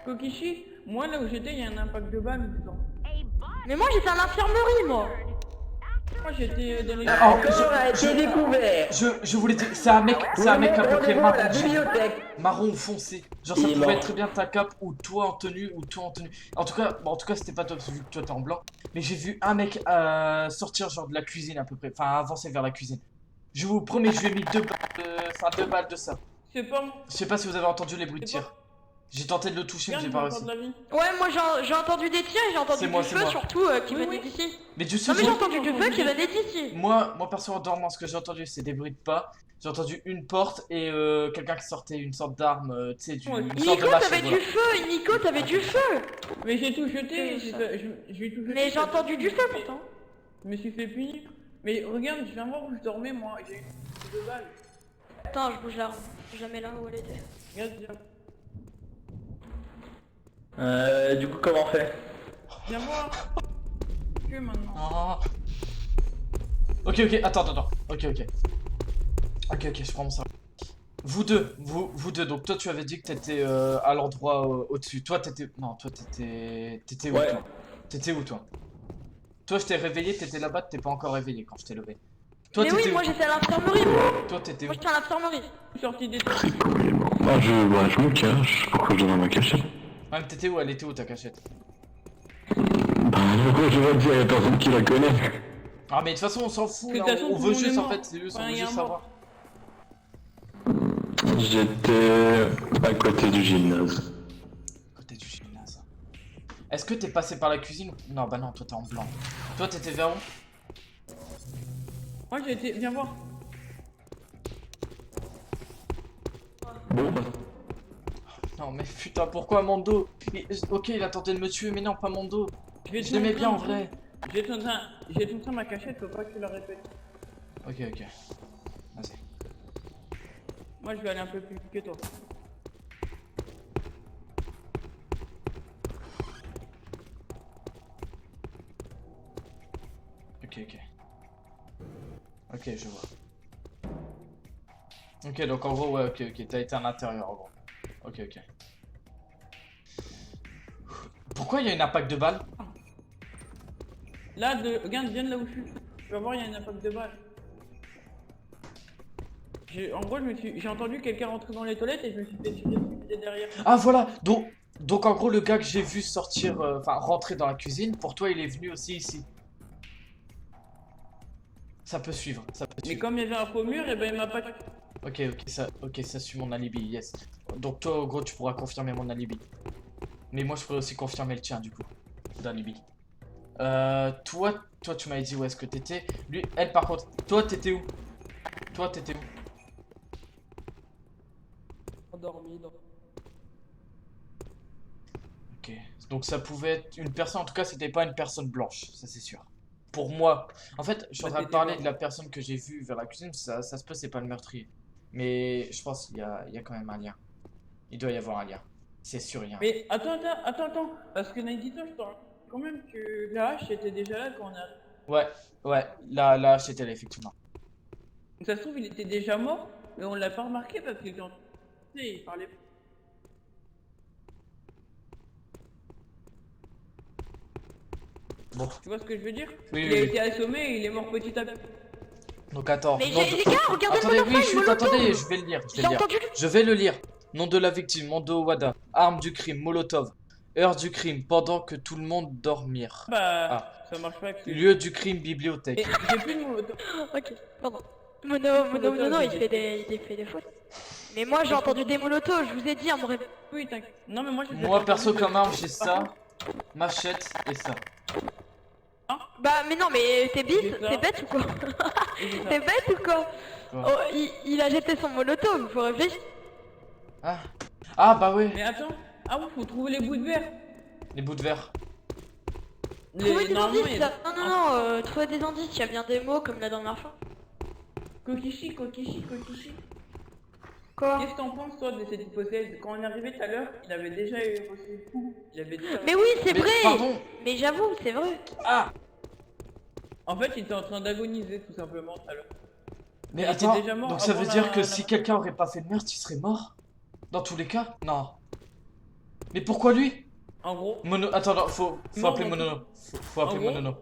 Kokishi, moi là où j'étais, il y a un impact de balle dedans. Mais moi j'étais à l'infirmerie, moi. Moi j'étais dans les... Oh, Corps a été découvert. je voulais dire, c'est un mec à peu près Rendez-vous à la marron, bibliothèque. marron foncé. Genre ça Il est pouvait mort. être très bien ta cape ou toi en tenue En tout cas, c'était pas toi vu que toi t'es en blanc. Mais j'ai vu un mec sortir genre de la cuisine à peu près, enfin avancer vers la cuisine. Je vous promets, je lui ai mis 2 balles de ça. C'est pas... Je sais pas si vous avez entendu les bruits de tir. J'ai tenté de le toucher mais Regarde, j'ai pas j'ai réussi. encore de la vie. Ouais, moi j'ai entendu des tirs et j'ai entendu C'est du moi, feu c'est moi. surtout qui Oui, venait oui. d'ici. Mais du Non coup, mais j'ai entendu du feu qui venait d'ici. moi perso en dormant, ce que j'ai entendu c'est des bruits de pas. J'ai entendu une porte et quelqu'un qui sortait une sorte d'arme, tu sais, Ouais. une sorte de Nico, machette. t'avais Voilà. du feu, Nico, t'avais du feu. Mais j'ai tout jeté, je vais tout jeter. Mais j'ai entendu du feu pourtant. Je me suis fait punir. Mais regarde, je viens voir où je dormais moi, j'ai eu 2 balles. Attends, je bouge l'arme. Jamais là où elle était. Regarde, viens. Du coup, comment on fait? Viens voir. Que maintenant. Ah. Ok, attends. Ok, je prends mon sac. Vous deux, donc toi tu avais dit que t'étais à l'endroit au-dessus. Toi t'étais... Non, toi t'étais où Ouais. toi? T'étais où toi? Toi je t'ai réveillé, t'étais là-bas, t'es pas encore réveillé quand je t'ai levé. Toi Mais oui, t'étais moi où? j'étais à l'infirmerie. Toi t'étais où? Moi j'étais à l'infirmerie. Je suis sorti des... Moi je me cache, pourquoi je donne ma cachette? Ouais, mais t'étais où? Elle était où ta cachette? Bah pourquoi je vais dire, y'a personne qui la connaît. Ah mais de toute façon on s'en fout, De là, toute façon, on tout veut le monde juste est en mort. fait, c'est juste, on Enfin, veut il y a juste un mort. savoir. J'étais à côté du gymnase. Côté du gymnase. Est-ce que t'es passé par la cuisine? Non, bah non, toi t'es en blanc. Toi t'étais vers où? Moi j'ai été... Viens voir. Bon, bah, Non mais putain, pourquoi mon dos? Ok, il a tenté de me tuer, mais non, pas mon dos. Je vais te Je l'aimais montrer bien en un truc. vrai. J'ai ton train ma cachette, faut pas que tu la répètes. Ok, ok. Vas-y. Moi je vais aller un peu plus vite que toi. Ok, ok. Ok, je vois. Ok, donc en gros, ouais, ok, ok. T'as été à l'intérieur en gros. Ok, ok. Pourquoi il y a une impact de balle? Là, regarde, viens de là où je suis. Tu vas voir, il y a un impact de balle. En gros, j'ai entendu quelqu'un rentrer dans les toilettes et je me suis fait tirer dessus, il était derrière. Ah voilà, donc en gros le gars que j'ai vu sortir, enfin rentrer dans la cuisine, pour toi il est venu aussi ici. Ça peut suivre, ça peut Mais suivre. comme il y avait un faux mur, et ben il m'a pas... Ok, ça suit mon alibi, yes. Donc toi, en gros, tu pourras confirmer mon alibi. Mais moi, je pourrais aussi confirmer le tien, du coup, d'alibi. Toi, tu m'avais dit où est-ce que t'étais. Lui, elle, par contre, toi, t'étais où? Toi, t'étais où? Endormi, donc. Ok, donc ça pouvait être une personne, en tout cas, c'était pas une personne blanche, ça c'est sûr. Pour moi, en fait, je suis en train de parler de la personne que j'ai vue vers la cuisine, ça se peut, c'est pas le meurtrier. Mais je pense qu'il y a quand même un lien. Il doit y avoir un lien. C'est sûr, il y a un lien. Mais attends, parce que Nagito, je te rappelle quand même que la hache était déjà là quand on a... Ouais, là, c'était là, effectivement. Ça se trouve, il était déjà mort, mais on l'a pas remarqué parce que quand... Tu sais, il parlait... Bon, Tu vois ce que je veux dire? Oui, Il oui, a oui. été assommé et il est mort petit à petit. Donc attends. Mais nom les de- gars, regardez Attendez, le oui, monopole, chut, molotov. attendez, je vais le lire. J'ai entendu. Je vais le lire. Nom de la victime, Mondo Wada. Arme du crime, Molotov. Heure du crime, pendant que tout le monde dormir. Bah, Ah. ça marche pas avec lui. Lieu du crime, bibliothèque. Et j'ai plus de molotov. Ok, pardon. Mono, il fait des fautes. Mais moi j'ai entendu des molotovs, je vous ai dit, on me répète. Oui, t'inquiète. Non, mais moi, je les ai Moi, pas perso, entendus, comme arme, mais- j'ai ça, machette et ça. Bah mais non mais t'es J'ai bite, ça. t'es bête ou quoi? Et j'ai ça. T'es bête ou quoi? Quoi Oh, il a jeté son molotov, faut réfléchir. Ah, bah ouais, Mais attends. Ah oui, faut trouver les bouts de verre. les bouts de verre. Trouver des Normalement, indices il y a- là. Non, trouver des indices, il y a bien des mots comme la dernière fois. Kokishi. Quoi? Qu'est-ce que t'en penses, toi, de cette hypothèse? Quand on est arrivé tout à l'heure, il avait déjà reçu le coup. Il avait déjà... Mais oui, c'est Mais, vrai. pardon. Mais j'avoue, c'est vrai. Ah, En fait, il était en train d'agoniser, tout simplement, tout à l'heure. mais Il était attends, déjà mort donc ça avant veut dire la- que si quelqu'un aurait pas fait de meurtre, il serait mort? Dans tous les cas? Non. Mais pourquoi lui? En gros, Mono, attends, non, faut Non, appeler non. Monono. Faut appeler En gros, Monono.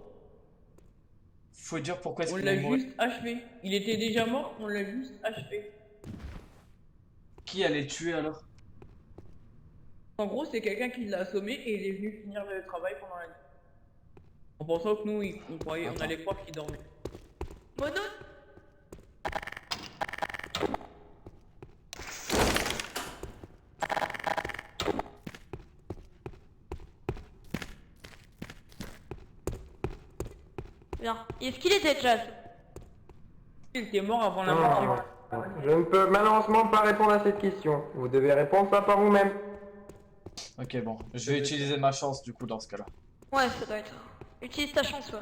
Faut dire pourquoi est-ce on qu'il l'a est mort. juste achevé. Il était déjà mort, on l'a juste achevé. Qui allait le tuer alors? En gros, c'est quelqu'un qui l'a assommé et il est venu finir le travail pendant la nuit. En pensant que nous, on Attends. allait croire qu'il dormait. Mono. Bien. Est-ce qu'il était jazz? Il était mort avant la Non, mort. je ne peux malheureusement pas répondre à cette question. Vous devez répondre ça par vous-même. Ok, bon, je vais utiliser ma chance du coup dans ce cas-là. Ouais, ça doit être. Utilise ta chance, ouais.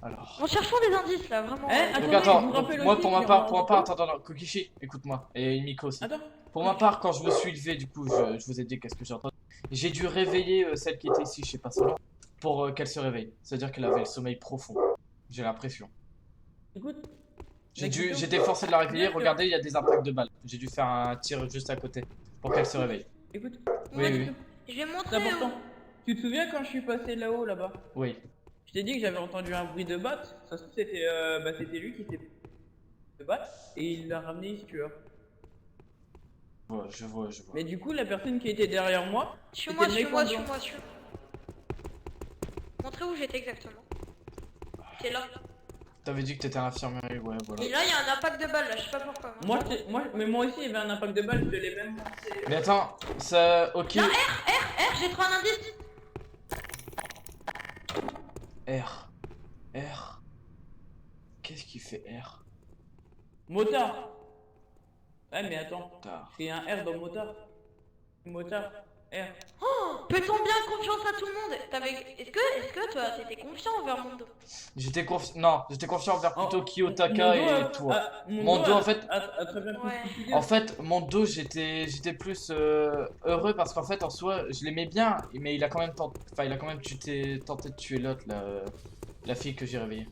Alors. Bon, cherchons des indices là, vraiment. Eh, ouais. attends. Donc Attendez, attends, je vous donc, rappelle moi aussi pour ma qu'il y part, aura un- attends, Kokishi, écoute-moi, et Miko aussi. Attends. Pour ma part, quand je me suis levé, du coup, je vous ai dit qu'est-ce que j'ai entendu. J'ai dû réveiller celle qui était ici, je sais pas son nom, pour qu'elle se réveille. C'est-à-dire qu'elle avait le sommeil profond. J'ai l'impression. Écoute, J'étais forcé de la réveiller, regardez, il y a des impacts de balles. J'ai dû faire un tir juste à côté pour qu'elle se réveille. écoute. Oui, oui, Je vais C'est montrer important. où. Tu te souviens quand je suis passé là-haut, là-bas? oui. Je t'ai dit que j'avais entendu un bruit de batte. Ça se trouve, c'était lui qui s'est de batte et il l'a ramené ici, tu vois. Ouais, je vois. Mais du coup, la personne qui était derrière moi, Suis-moi, c'était le suis-moi, mec en blanc. suis-moi. Montrez où j'étais exactement. C'est là. T'avais dit que t'étais à l'infirmerie, ouais, voilà. Et là, il y a un impact de balle là, je sais pas pourquoi. Mais moi aussi, il y avait un impact de balle, je l'ai même montré. Mais attends, ça, ok. Non, R, j'ai trouvé un indice. R. Qu'est-ce qui fait R? Motard. Ouais, mais attends. Tard. Il y a un R dans motard. Motard. R. Oh, Peut-on bien confiance à tout le monde? Est-ce que toi, t'étais confiant envers Mondo? J'étais confiant envers plutôt Oh, Kiyotaka et toi. Mondo, en fait, a très bien Ouais. expliqué. En fait, Mondo, j'étais plus heureux parce qu'en fait, en soi, je l'aimais bien, mais il a quand même tenté de tuer l'autre, la fille que j'ai réveillée.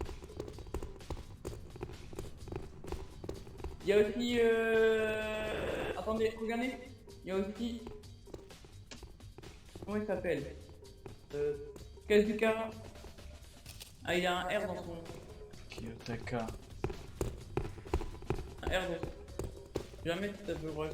Il y a aussi attendez, regardez. Il y a aussi comment il s'appelle Kazuka. Ah, il a un R dans son nom. Kiyotaka. Un R dans son. Jamais si ça peut bref.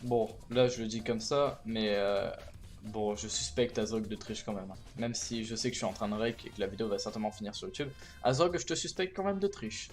Bon, là, je le dis comme ça, mais bon, je suspecte Azog de triche quand même. Hein. Même si je sais que je suis en train de rec et que la vidéo va certainement finir sur YouTube. Azog, je te suspecte quand même de triche.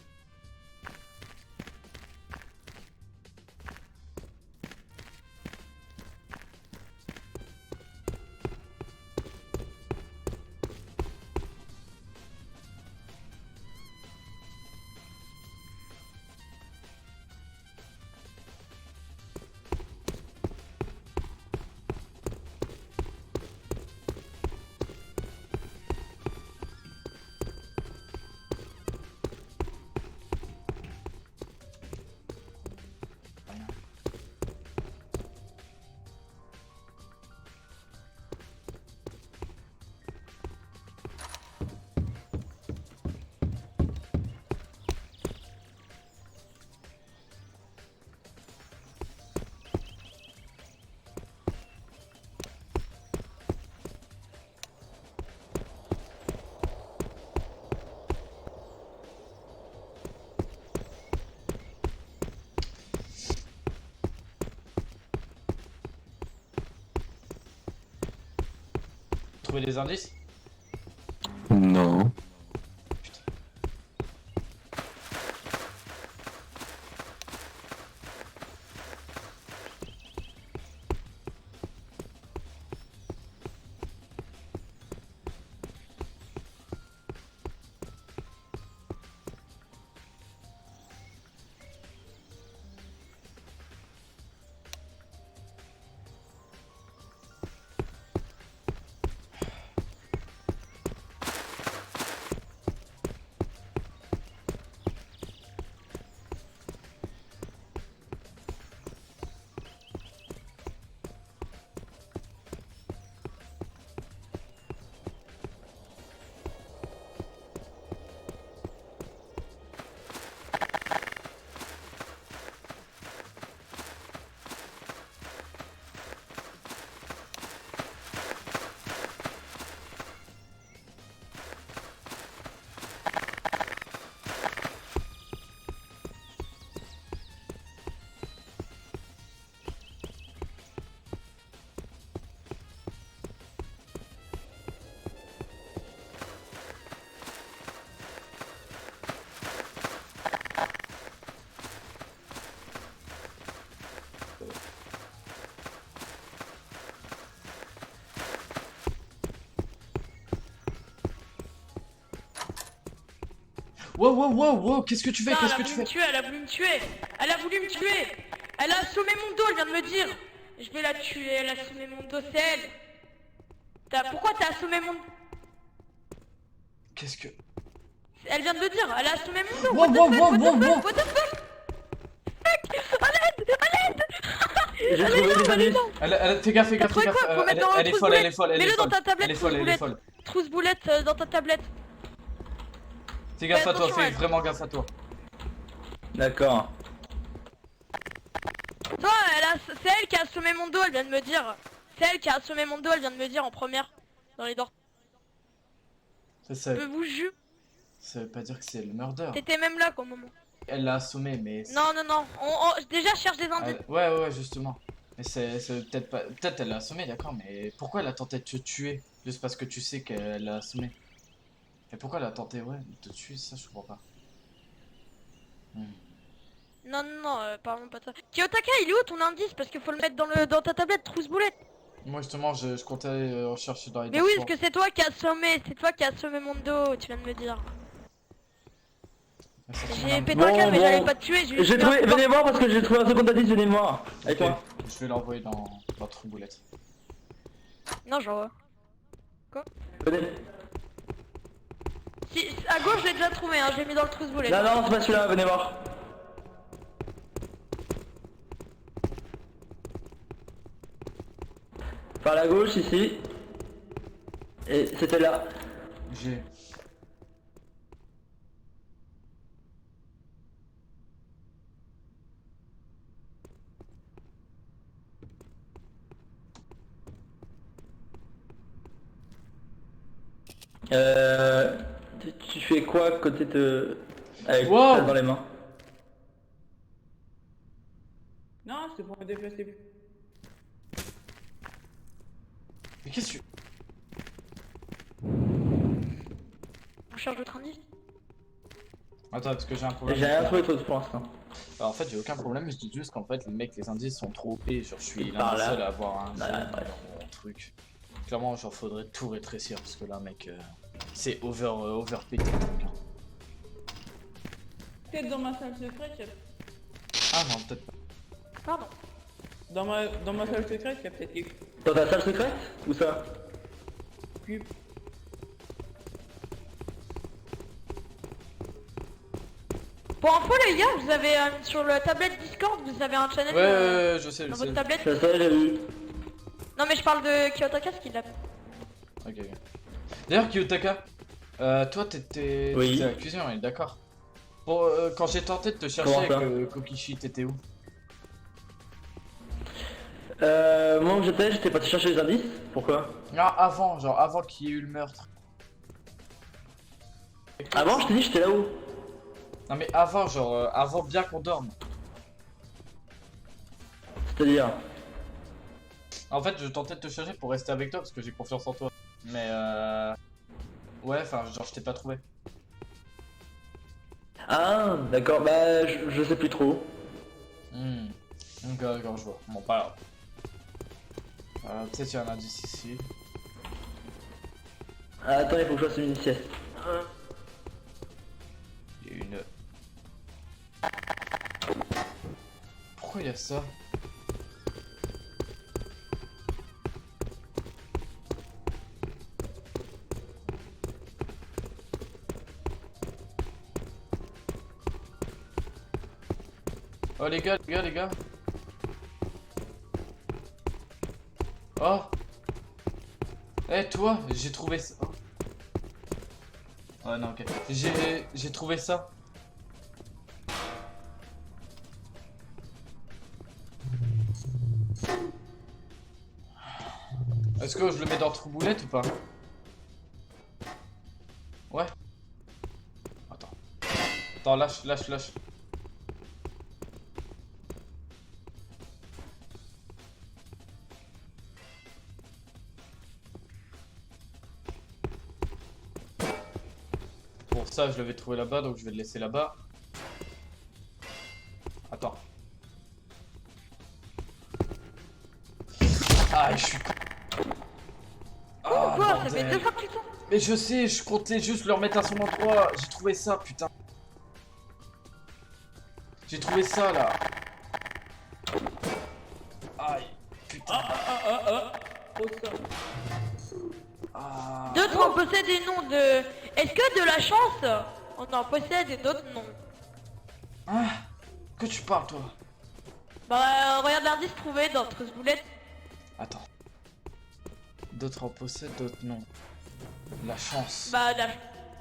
Trouver des indices? Non. Wow, wow, wow, wow, qu'est-ce que tu fais? Non, Qu'est-ce elle que a tu voulu me fais? tuer, elle a voulu me tuer. Elle a voulu me tuer. Elle a assommé mon dos, elle vient de me dire. Je vais la tuer, elle a assommé mon dos, c'est elle. Pourquoi t'as assommé mon... Qu'est-ce que... Elle vient de me dire, elle a assommé mon dos. Wow, wow, wow, wow, wow. What the fuck? Fuck, à l'aide, à l'aide. J'ai trouvé des indices. Fais gaffe, T'as trouvé quoi? Faut mettre dans elle est trousse folle, elle est boulette. folle, elle est Mets-le dans folle. ta tablette, Elle est folle, elle est folle. trousse boulette dans ta tablette. Fais gaffe à toi, attention, fais elle. vraiment gaffe à toi. D'accord. Non, c'est elle qui a assommé mon dos, elle vient de me dire. C'est elle qui a assommé mon dos, elle vient de me dire en première. Dans les dents. Ça Je vous jure, veut pas dire que c'est le murder. t'étais même là qu'au moment. Elle l'a assommé, mais... Non, non, non. Déjà, je cherche des indices. Ouais, justement. Mais c'est peut-être pas... Peut-être elle l'a assommé, d'accord, mais pourquoi elle a tenté de te tuer? Juste parce que tu sais qu'elle l'a assommé. Et pourquoi elle a tenté, ouais, de te tuer, ça je comprends pas. Non, non, non, parlons pas de ça. Kiyotaka, il est où ton indice? Parce qu'il faut le mettre dans ta tablette, trousse-boulette. Moi justement, je comptais rechercher dans les Mais oui, documents. parce que c'est toi qui as assommé mon dos, tu viens de me dire. Mais ça, c'est J'ai un- pété un câble, mais j'allais pas te tuer, J'ai trouvé, venez voir parce que j'ai trouvé un second indice, venez voir. Avec Ok, moi. je vais l'envoyer dans la trouboulette. Non, genre... Venez. Si, à gauche, je l'ai déjà trouvé, hein, je l'ai mis dans le trousse-boulette. Non, non, c'est pas celui-là, venez voir. Par la gauche, ici. Et c'était là. J'ai... Tu fais quoi côté de... Avec Wow. ça dans les mains? Non, c'est pour me déplacer. Mais qu'est-ce que tu... On cherche d'autres indices. Attends, parce que j'ai un problème. J'ai rien trouvé d'autre pour l'instant. Bah, en fait, j'ai aucun problème, je dis juste qu'en fait, les mecs, les indices sont trop OP. Genre, je suis l'un Par des là. seuls à avoir un Ouais, zoom ouais. dans mon truc. Clairement, genre, faudrait tout rétrécir parce que là, mec, c'est overpété le truc. Hein. Peut-être dans ma salle secrète, Ah non, peut-être pas. Pardon. dans ma salle secrète, il y a peut-être quelque chose. Dans ta salle secrète? Où ça? Puis, Pour info, les gars, vous avez sur la tablette Discord, vous avez un channel Ouais, je sais, je dans sais. votre tablette. Je sais, j'ai vu. Non, mais je parle de Kiyotaka, ce qu'il a. Ok, ok. D'ailleurs, Kiyotaka, toi, t'étais Oui. à la cuisine, on est d'accord. Bon, quand j'ai tenté de te chercher Comment avec ça Kokishi, t'étais où? Moi où j'étais parti chercher les indices. Pourquoi? Ah, avant, genre, avant qu'il y ait eu le meurtre. Avant, je t'ai dit, j'étais là-haut. Non, mais avant, genre, avant bien qu'on dorme. C'est-à-dire? En fait, je tentais de te chercher pour rester avec toi parce que j'ai confiance en toi. Mais ouais, enfin, genre, je t'ai pas trouvé. Ah, d'accord, bah, je sais plus trop. D'accord, je vois. Bon, pas grave. Peut-être qu'il y a un indice ici. Ah, attends, il faut que je fasse une sieste. Il y a une... Pourquoi il y a ça? Oh les gars, les gars, les gars. Oh. Eh toi, j'ai trouvé ça. Oh. Oh non, ok. J'ai trouvé ça. Est-ce que je le mets dans trouboulette ou pas? Ouais. Attends. Attends, lâche, lâche, lâche. Bon, ça, je l'avais trouvé là-bas, donc je vais le laisser là-bas. Attends. Ah, je suis con. Ah, Quoi? Ça bordel. fait 2 fois que tu tombes. Mais je sais, je comptais juste le remettre à son endroit. J'ai trouvé ça, putain. J'ai trouvé ça, là. Aïe, putain. oh ça. Ah. D'autres en possèdent des noms de... Est-ce que de la chance, on en possède et d'autres non? Ah, que tu parles, toi? Bah, regarde l'indice trouvé dans Trousse Boulette. Attends. D'autres en possèdent, d'autres non. La chance. Bah,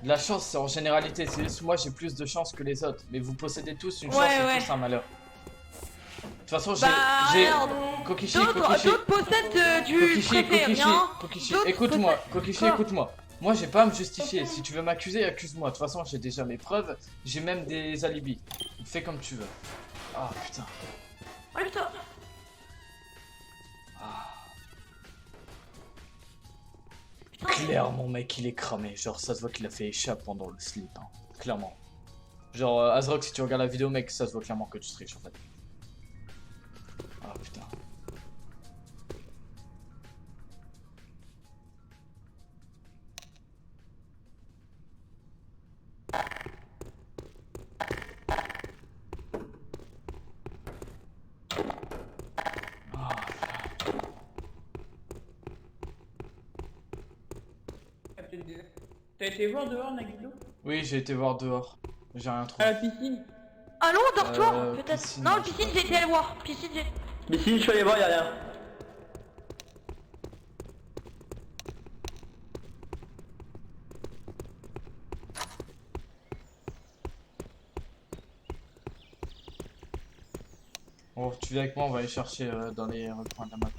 La chance, c'est en généralité. C'est juste moi, j'ai plus de chance que les autres. Mais vous possédez tous une Ouais, chance et ouais. tous un malheur. De toute façon, Bah, j'ai... regarde. Kokishi, D'autres possèdent du Kokishi, préfet, Kokishi, rien. Kokishi, D'autres écoute-moi, possèdent- Kokishi, Quoi écoute-moi. Moi, j'ai pas à me justifier. Si tu veux m'accuser, accuse-moi. De toute façon, j'ai déjà mes preuves. J'ai même des alibis. Fais comme tu veux. Ah, putain. Oh putain. Clairement, mec, il est cramé. Genre, ça se voit qu'il a fait échappe pendant le sleep. Hein. Clairement. Genre, Azrock, si tu regardes la vidéo, mec, ça se voit clairement que tu triches en fait. Ah putain. T'as été voir dehors, Nagito? Oui, j'ai été voir dehors. J'ai rien À trouvé. la piscine? Allô, dortoir, peut-être. piscine, Non, je piscine, sais j'ai été allé voir. Piscine, j'ai. Mais si je suis allé voir, y'a rien. Bon, tu viens avec moi, on va aller chercher dans les recoins de la map.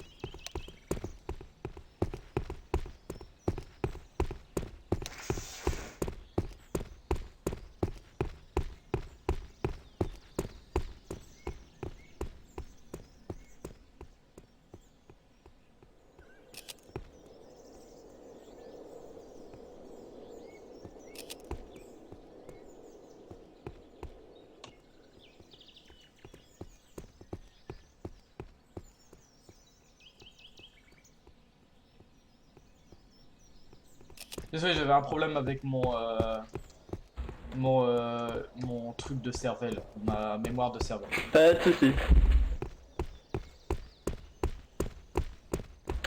Désolé, j'avais un problème avec mon truc de cervelle, ma mémoire de cervelle. Pas de soucis.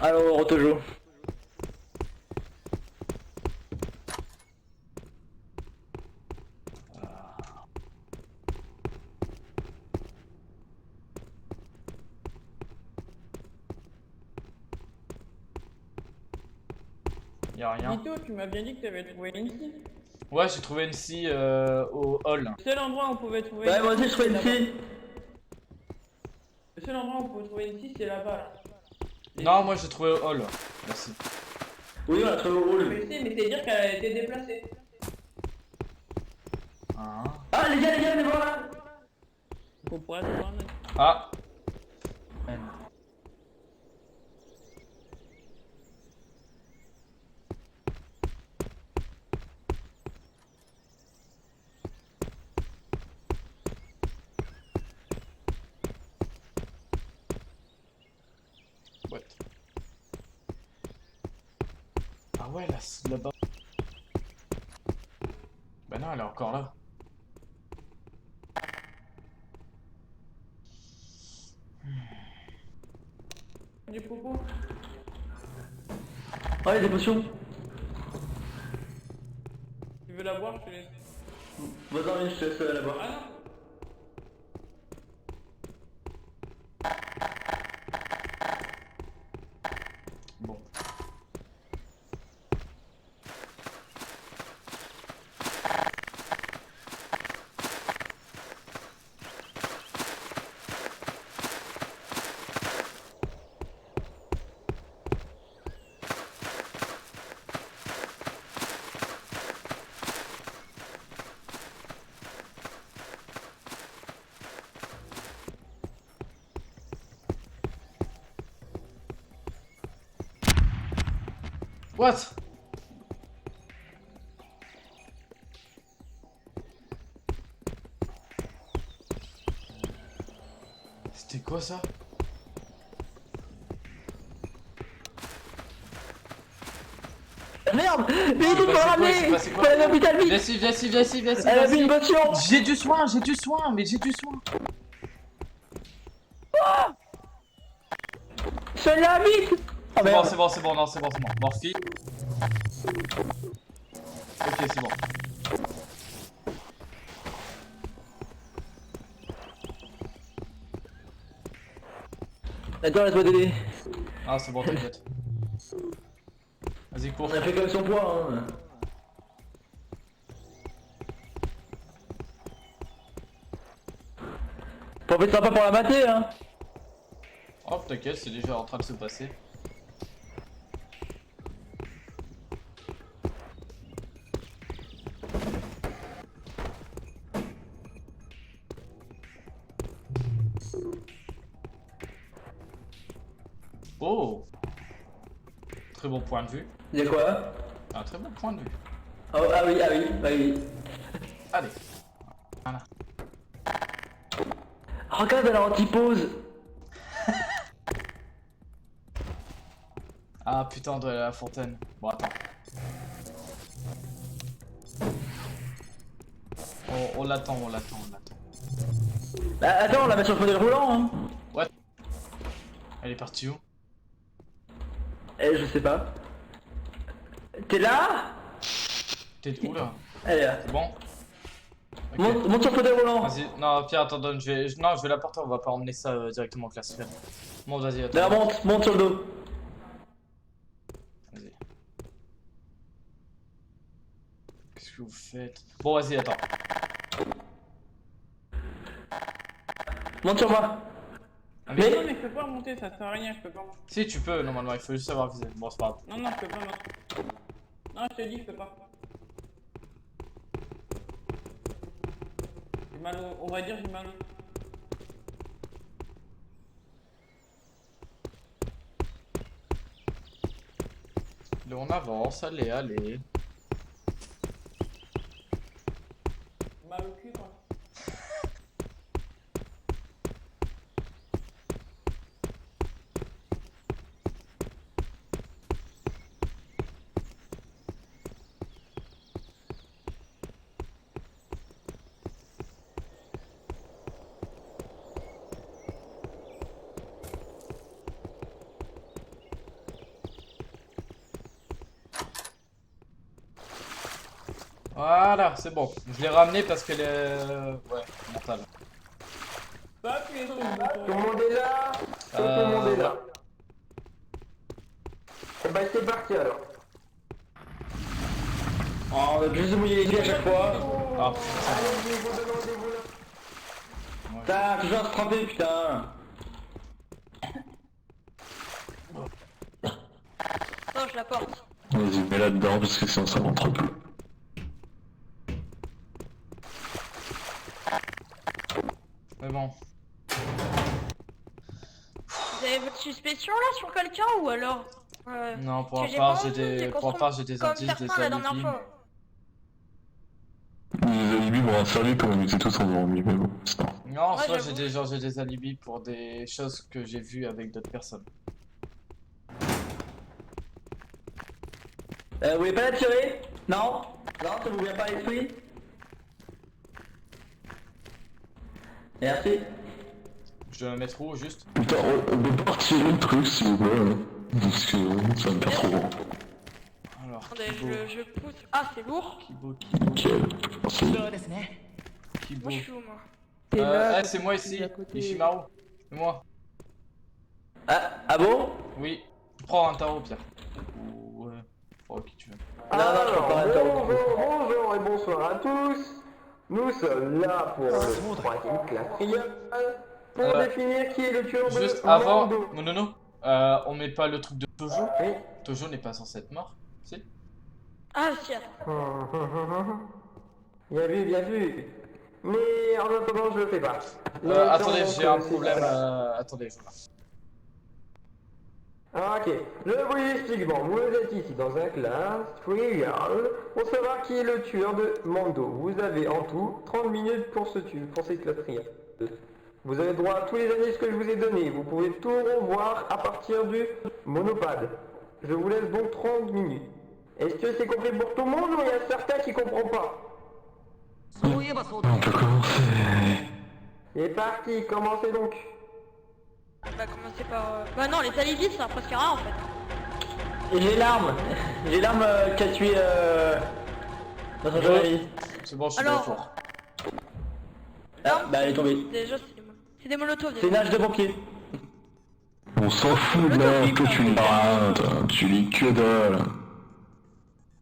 Alors, on rejoue. Y'a rien. Nito, tu m'as bien dit que t'avais trouvé une scie. Ouais, j'ai trouvé une scie au hall. Le seul endroit où on pouvait trouver Ouais, une moi aussi scie, je trouvais une c'est là-bas. fille. Le seul endroit où on pouvait trouver une scie, c'est là-bas. Là. Non, moi j'ai trouvé au hall. Merci. Oui, on a trouvé au rôle. Mais c'est dire qu'elle a été déplacée. Hein. Ah, les gars, venez voir là. On pourrait se voir, mec. Ah. What? Ah ouais, là-bas. Bah non, elle est encore là. Du popo. Ah, il y a des potions. Tu veux la boire, je te laisse. Vas-y, je te laisse la boire. Ah non. Bon. What? C'était quoi ça? Merde! Mais il C'est faut passé ramener! quoi? C'est passé quoi? Faut aller à l'hôpital vite! Viens ici, viens ici, viens ici, viens ici. Elle a viens mis une ici. potion! J'ai du soin, mais j'ai du soin. Soigne-la vite! Oh C'est bon, merde! c'est bon, c'est bon, non, c'est bon, c'est bon. Morphy. Ok, c'est bon. Attends, laisse-moi t'aider. Ah, c'est bon, t'inquiète. Vas-y, cours. On a fait comme son poids, hein. Profite sympa pour la mater, hein. Oh, t'inquiète, c'est déjà en train de se passer. Oh! Très bon point de vue. Il y a quoi? Un très bon point de vue. Oh, ah oui, ah oui, ah oui. Allez. Voilà. Regarde, elle est anti-pause. Ah putain, on doit aller à la fontaine. Bon, attends. On l'attend, on l'attend, on l'attend. Bah, attends, on la met sur le fauteuil roulant, hein. Ouais. Elle est partie où? Eh, je sais pas. T'es là? T'es où là? Elle est là. C'est bon? Ok. Monte sur le fauteuil roulant. Vas-y, non, Pierre, attends, donne, non, je vais la porter, on va pas emmener ça directement en classe. Bon, vas-y, attends. Là, monte sur le dos. Vas-y. Qu'est-ce que vous faites? Bon, vas-y, attends. Monte sur moi. Ah, Mais- Non, mais je peux pas remonter, ça sert à rien, je peux pas remonter. Si, tu peux, normalement, il faut juste savoir viser. Bon, c'est pas grave. Non, je peux pas monter. Non, je te dis, je peux pas. J'ai mal au... On va dire j'ai mal au... Là, on avance, allez, allez. J'ai mal au cul, quoi. Voilà, c'est bon. Je l'ai ramené parce qu'elle est... Ouais, mentale. Pas appuyer sur le Tout bouton. le monde est là? Tout le monde est là. Eh ben c'est parti alors. Oh, on a juste mouiller les pieds à chaque fois. Ah, Allez-y, vous demandez-vous là. Putain, toujours à se tremper, putain. Non, je la porte. Vas-y, mets là-dedans parce que sinon ça rentre plus. mais bon. Vous avez votre suspicion là sur quelqu'un ou alors Non, pour parce ma que part, pas j'ai envie des... de Pour ma part, j'ai des comme indices, des certains la dernière alibis. fois. Les alibis m'ont servi comme ils étaient tous endormis, mais bon, c'est pas. Non, en Ouais, soi, j'avoue. j'ai des alibis pour des choses que j'ai vues avec d'autres personnes. Vous voulez pas la tirer? Non? Non, ça vous vient pas à l'esprit? Merci. Je dois la mettre où, juste? Putain, on peut pas retirer le truc s'il vous plaît, hein, parce que ça me perd trop grand. Alors, Attendez, Kibo, je pousse. Ah, c'est lourd. Kibo, Nickel, merci. Kibo. Moi, je suis où, moi? T'es là, c'est moi ici, à côté. Ishimaru. C'est moi. Ah bon? Oui. Prends un tarot, Pierre. Ou... Ouais. Prends qui tu veux. Non, je peux pas attendre. Bonjour et bonsoir à tous. Nous sommes là pour le troisième classe trial pour définir qui est le tueur de Juste avant, Mando. Monono, on met pas le truc de Tojo. Oui. Tojo n'est pas censé être mort. Si? Ah, si, attends. Bien vu, bien vu. Mais en attendant, je le fais pas. Attendez, Donc, j'ai un c'est problème. pas- Attendez, je vois. Ah, ok, je vous explique. Bon, vous êtes ici dans un classe trial pour savoir qui est le tueur de Mando. Vous avez en tout 30 minutes pour ce tuer, pour cette classe trial. Vous avez droit à tous les indices que je vous ai donnés. Vous pouvez tout revoir à partir du monopade. Je vous laisse donc 30 minutes. Est-ce que c'est compris pour tout le monde ou il y a certains qui comprennent pas? On peut commencer. C'est parti, commencez donc. On va commencer par... Bah non, les alibis, ça sert presque à rien, en fait. Et j'ai l'arme. J'ai l'arme qui a tué notre jeune ami. C'est bon, je suis Alors- de retour. Ah, bah elle est tombée. Déjà, c'est des molotovs. C'est une nage de pompier. On s'en fout de là, que tu lis rien, tu lis que dalle.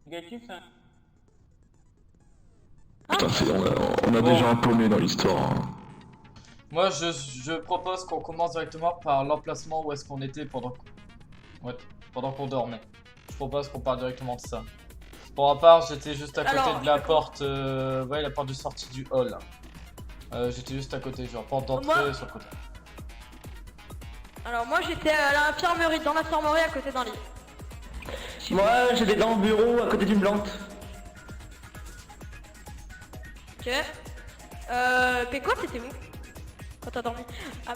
Négatif, ça. Putain, on a Bon. déjà un paumé dans l'histoire. Hein. Moi, je propose qu'on commence directement par l'emplacement où est-ce qu'on était pendant qu'on dormait. Je propose qu'on parte directement de ça. Pour ma part, j'étais juste à côté Alors, de la porte, ouais, la porte de sortie du hall. J'étais juste à côté, genre porte d'entrée Moi- sur le côté. Alors moi, j'étais à l'infirmerie, dans l'infirmerie à côté d'un lit. Moi, j'étais dans le bureau à côté d'une plante. Ok. Péco, t'étais où quand t'as dormi? Ah,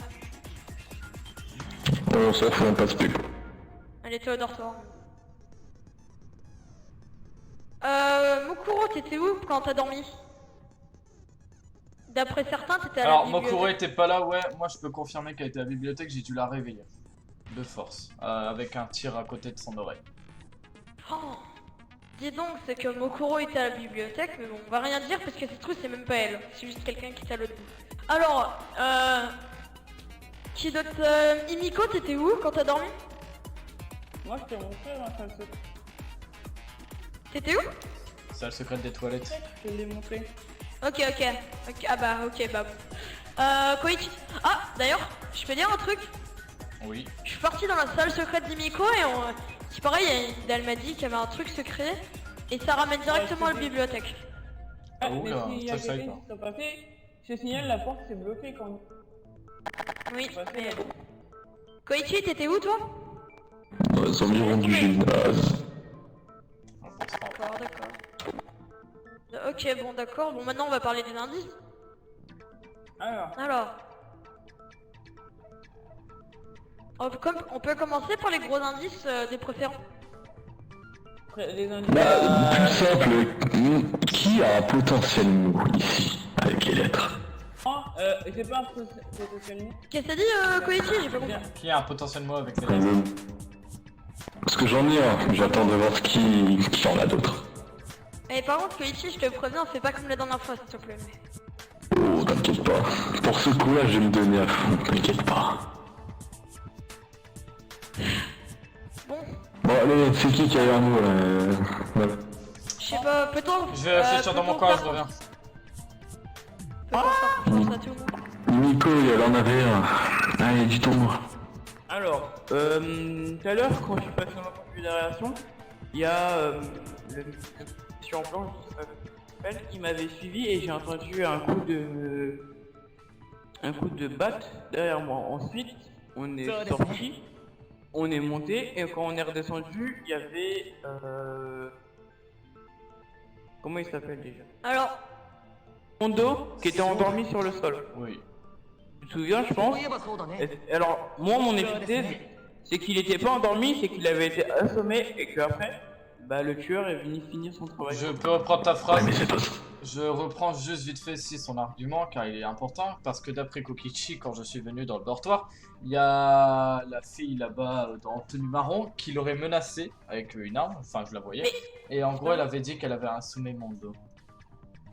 On s'en fout, on passe plus. elle était au dortoir. Mokuro, t'étais où quand t'as dormi? D'après certains, t'étais à la Alors, bibliothèque. Mokuro était pas là, ouais. Moi, je peux confirmer qu'elle était à la bibliothèque, j'ai dû la réveiller. De force. Avec un tir à côté de son oreille. Oh. Dis donc, c'est que Mokuro était à la bibliothèque, mais bon, on va rien dire parce que cette trouve, c'est même pas elle. C'est juste quelqu'un qui est à l'autre bout. Alors, qui d'autre? Imiko, t'étais où quand t'as dormi? Moi, je t'ai montré ma salle secrète. T'étais où? Salle secrète des toilettes. Je te l'ai montré. Ok, ah bah, ok, bah bon. Koichi. Ah, d'ailleurs, je peux dire un truc? Oui. Je suis parti dans la salle secrète d'Imiko et c'est pareil, elle m'a dit qu'il y avait un truc secret et ça ramène directement à la bibliothèque. Ah, Oh mais là, s'il y ça, a je savais quelqu'un qui t'a pas fait, je te signale, la porte s'est bloquée quand... Oui, Ouais, mais... c'est bon. Koichi, t'étais où toi? Dans les environs du gymnase. D'accord. Ok, bon d'accord, bon maintenant on va parler des indices. Alors... On peut commencer par les gros indices des préférents. Les indices... Bah, plus simple, qui a un potentiel mou ici, avec les lettres? c'est pas un potentiel mou. Qu'est-ce que t'as dit Koichi? J'ai pas compris. Qui a un potentiel mot avec les lettres? Parce que j'en ai un, j'attends de voir qui en a d'autres. Et par contre Koichi, je te préviens, fais pas comme la dernière fois s'il te plaît. Oh, t'inquiète pas. Pour ce coup-là, je vais me donner à fond, t'inquiète pas. Bon, Bon, allez, c'est qui a eu un mot, ouais. je sais pas, peut-on... Je vais réfléchir dans mon coin, je reviens. Peut-on faire confiance à tout le monde? Nico, elle en avait un. Allez, dis ton mot. Alors, tout à l'heure, quand je suis passé dans la confédération, il y a le monsieur en blanc, je sais pas comment il s'appelle, qui m'avait suivi et j'ai entendu un coup de batte derrière moi. Ensuite, on est sorti, on est monté et quand on est redescendu, il y avait comment il s'appelle déjà? Alors, Mondo qui était endormi sur le sol. Oui. Tu te souviens, je pense? Alors, moi, mon hypothèse, c'est qu'il était pas endormi, c'est qu'il avait été assommé et qu'après, bah, le tueur est venu finir son travail. Je peux reprendre ta phrase. Ouais, mais c'est pas ça. Je reprends juste vite fait si son argument car il est important parce que d'après Kokichi, quand je suis venu dans le dortoir, il y a la fille là-bas en tenue marron qui l'aurait menacée avec une arme, enfin je la voyais, et en gros elle avait dit qu'elle avait assommé Mondo.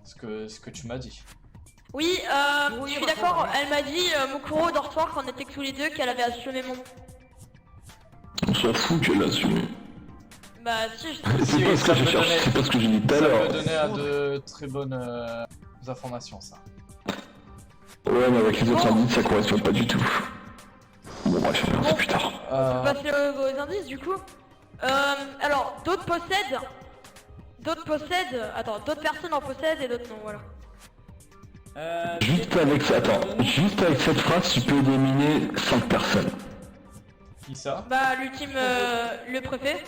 Ce que tu m'as dit. oui, je suis d'accord, elle m'a dit, Mokuro au dortoir, quand on était que tous les deux, qu'elle avait assumé mon... On s'en fout qu'elle a assumé. Bah si, je... C'est pas ce que j'ai cherché, c'est pas ce que j'ai dit tout à Ça l'heure. me donnait à de très bonnes informations ça. Ouais, mais avec les autres indices, ça correspond pas du tout. Bon, bref, on verra ça plus tard. On peut passer aux indices du coup. Alors, d'autres possèdent... Attends, d'autres personnes en possèdent et d'autres non, voilà. Juste avec ça, attends, juste avec cette phrase, tu peux éliminer 5 personnes. Qui ça? Bah, l'ultime, le préfet.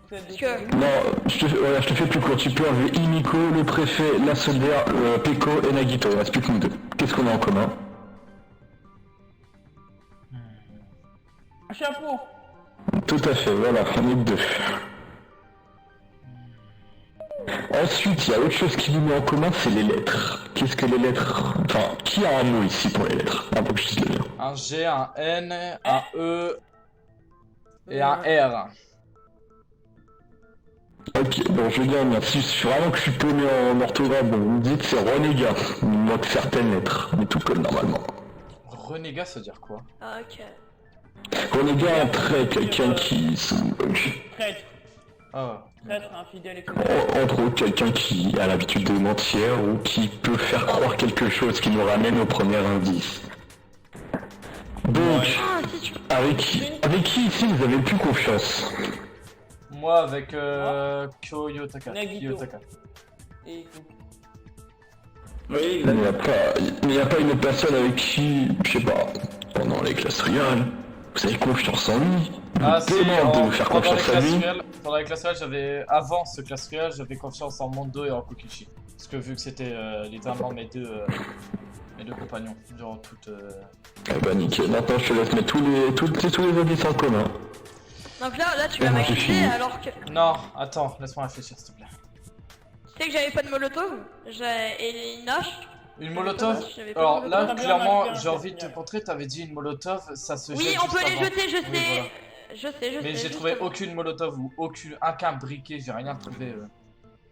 Parce que... Non, je te fais plus court, tu peux enlever Imiko, le préfet, la soldaire, Peko et Nagito, il reste plus que nous deux. Qu'est-ce qu'on a en commun? Un chapeau. Tout à fait, voilà, on est deux. Ensuite, il y a autre chose qui nous met en commun, c'est les lettres. Qu'est-ce que les lettres... Enfin, qui a un mot ici pour les lettres? Un peu que je dise le mien. Un G, un N, un E et un R. Ok, bon, je veux dire, merci. Vraiment que je suis paumé en orthographe, bon, vous me dites c'est renégat. Il me manque certaines lettres, mais tout comme normalement. Renégat, ça veut dire quoi? Ah, ok. Renégat, un trait, quelqu'un qui... Traître. Ah. Traître, infidèle, etc. Entre autres, quelqu'un qui a l'habitude de mentir ou qui peut faire croire quelque chose qui nous ramène au premier indice. Donc, Ah, si tu... avec qui ici vous avez plus confiance? Moi avec Kyoyotaka. Nagito. Kiyotaka. Et... Oui, Il n'y a pas une personne avec qui, je sais pas, pendant les classes royales, vous avez confiance en lui, Ah si, demande de me faire pendant les confiance à classes lui. réelles, pendant les classes réelles, avant ce classe réelle, j'avais confiance en Mondo et en Kokichi. Parce que vu que c'était littéralement mes deux compagnons durant toute... Eh bah nickel, maintenant je te laisse mettre tous les indices en commun. Donc là tu vas moi, j'ai m'accuser fini. alors que... Non, attends, laisse-moi réfléchir s'il te plaît. Tu sais que j'avais pas de molotov et une hache. Une molotov? J'avais pas de Alors molotov. là, clairement, j'ai envie de te montrer, t'avais dit une molotov, ça se Oui, jette on peut juste les avant. jeter, je sais. Oui, voilà. Je sais. Mais j'ai trouvé aucune molotov ou aucun briquet, j'ai rien trouvé.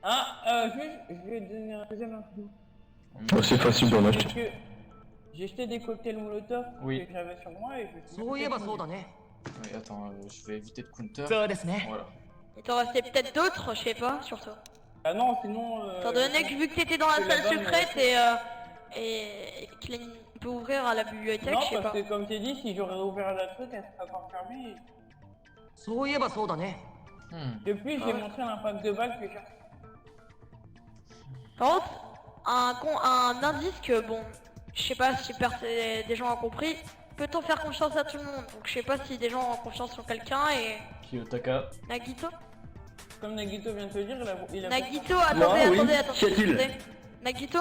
Je vais donner un deuxième info. Oh, c'est facile d'en acheter. Parce que j'ai jeté des cocktails molotov Oui. que j'avais sur moi et je suis... Oui, attends, je vais éviter de counter. そうですね Voilà. Il t'en restait peut-être d'autres, je sais pas, surtout. Ah non, sinon... Étant donné que vu que t'étais dans la c'est salle la bonne, secrète et qu'il peut ouvrir à la bibliothèque, Non, je sais parce pas. que comme t'es dit, si j'aurais ouvert la truc, elle serait encore fermée. そういえばそうだね De plus, j'ai montré l'impact de balle que j'ai... Par contre, un indice que bon, je sais pas si des gens ont compris, peut-on faire confiance à tout le monde? Donc je sais pas si des gens ont confiance en quelqu'un et... Kiyotaka. Nagito? Comme Nagito vient de te dire, il a... Nagito, Moi, oui. attendez. Qu'y a-t-il? Nagito,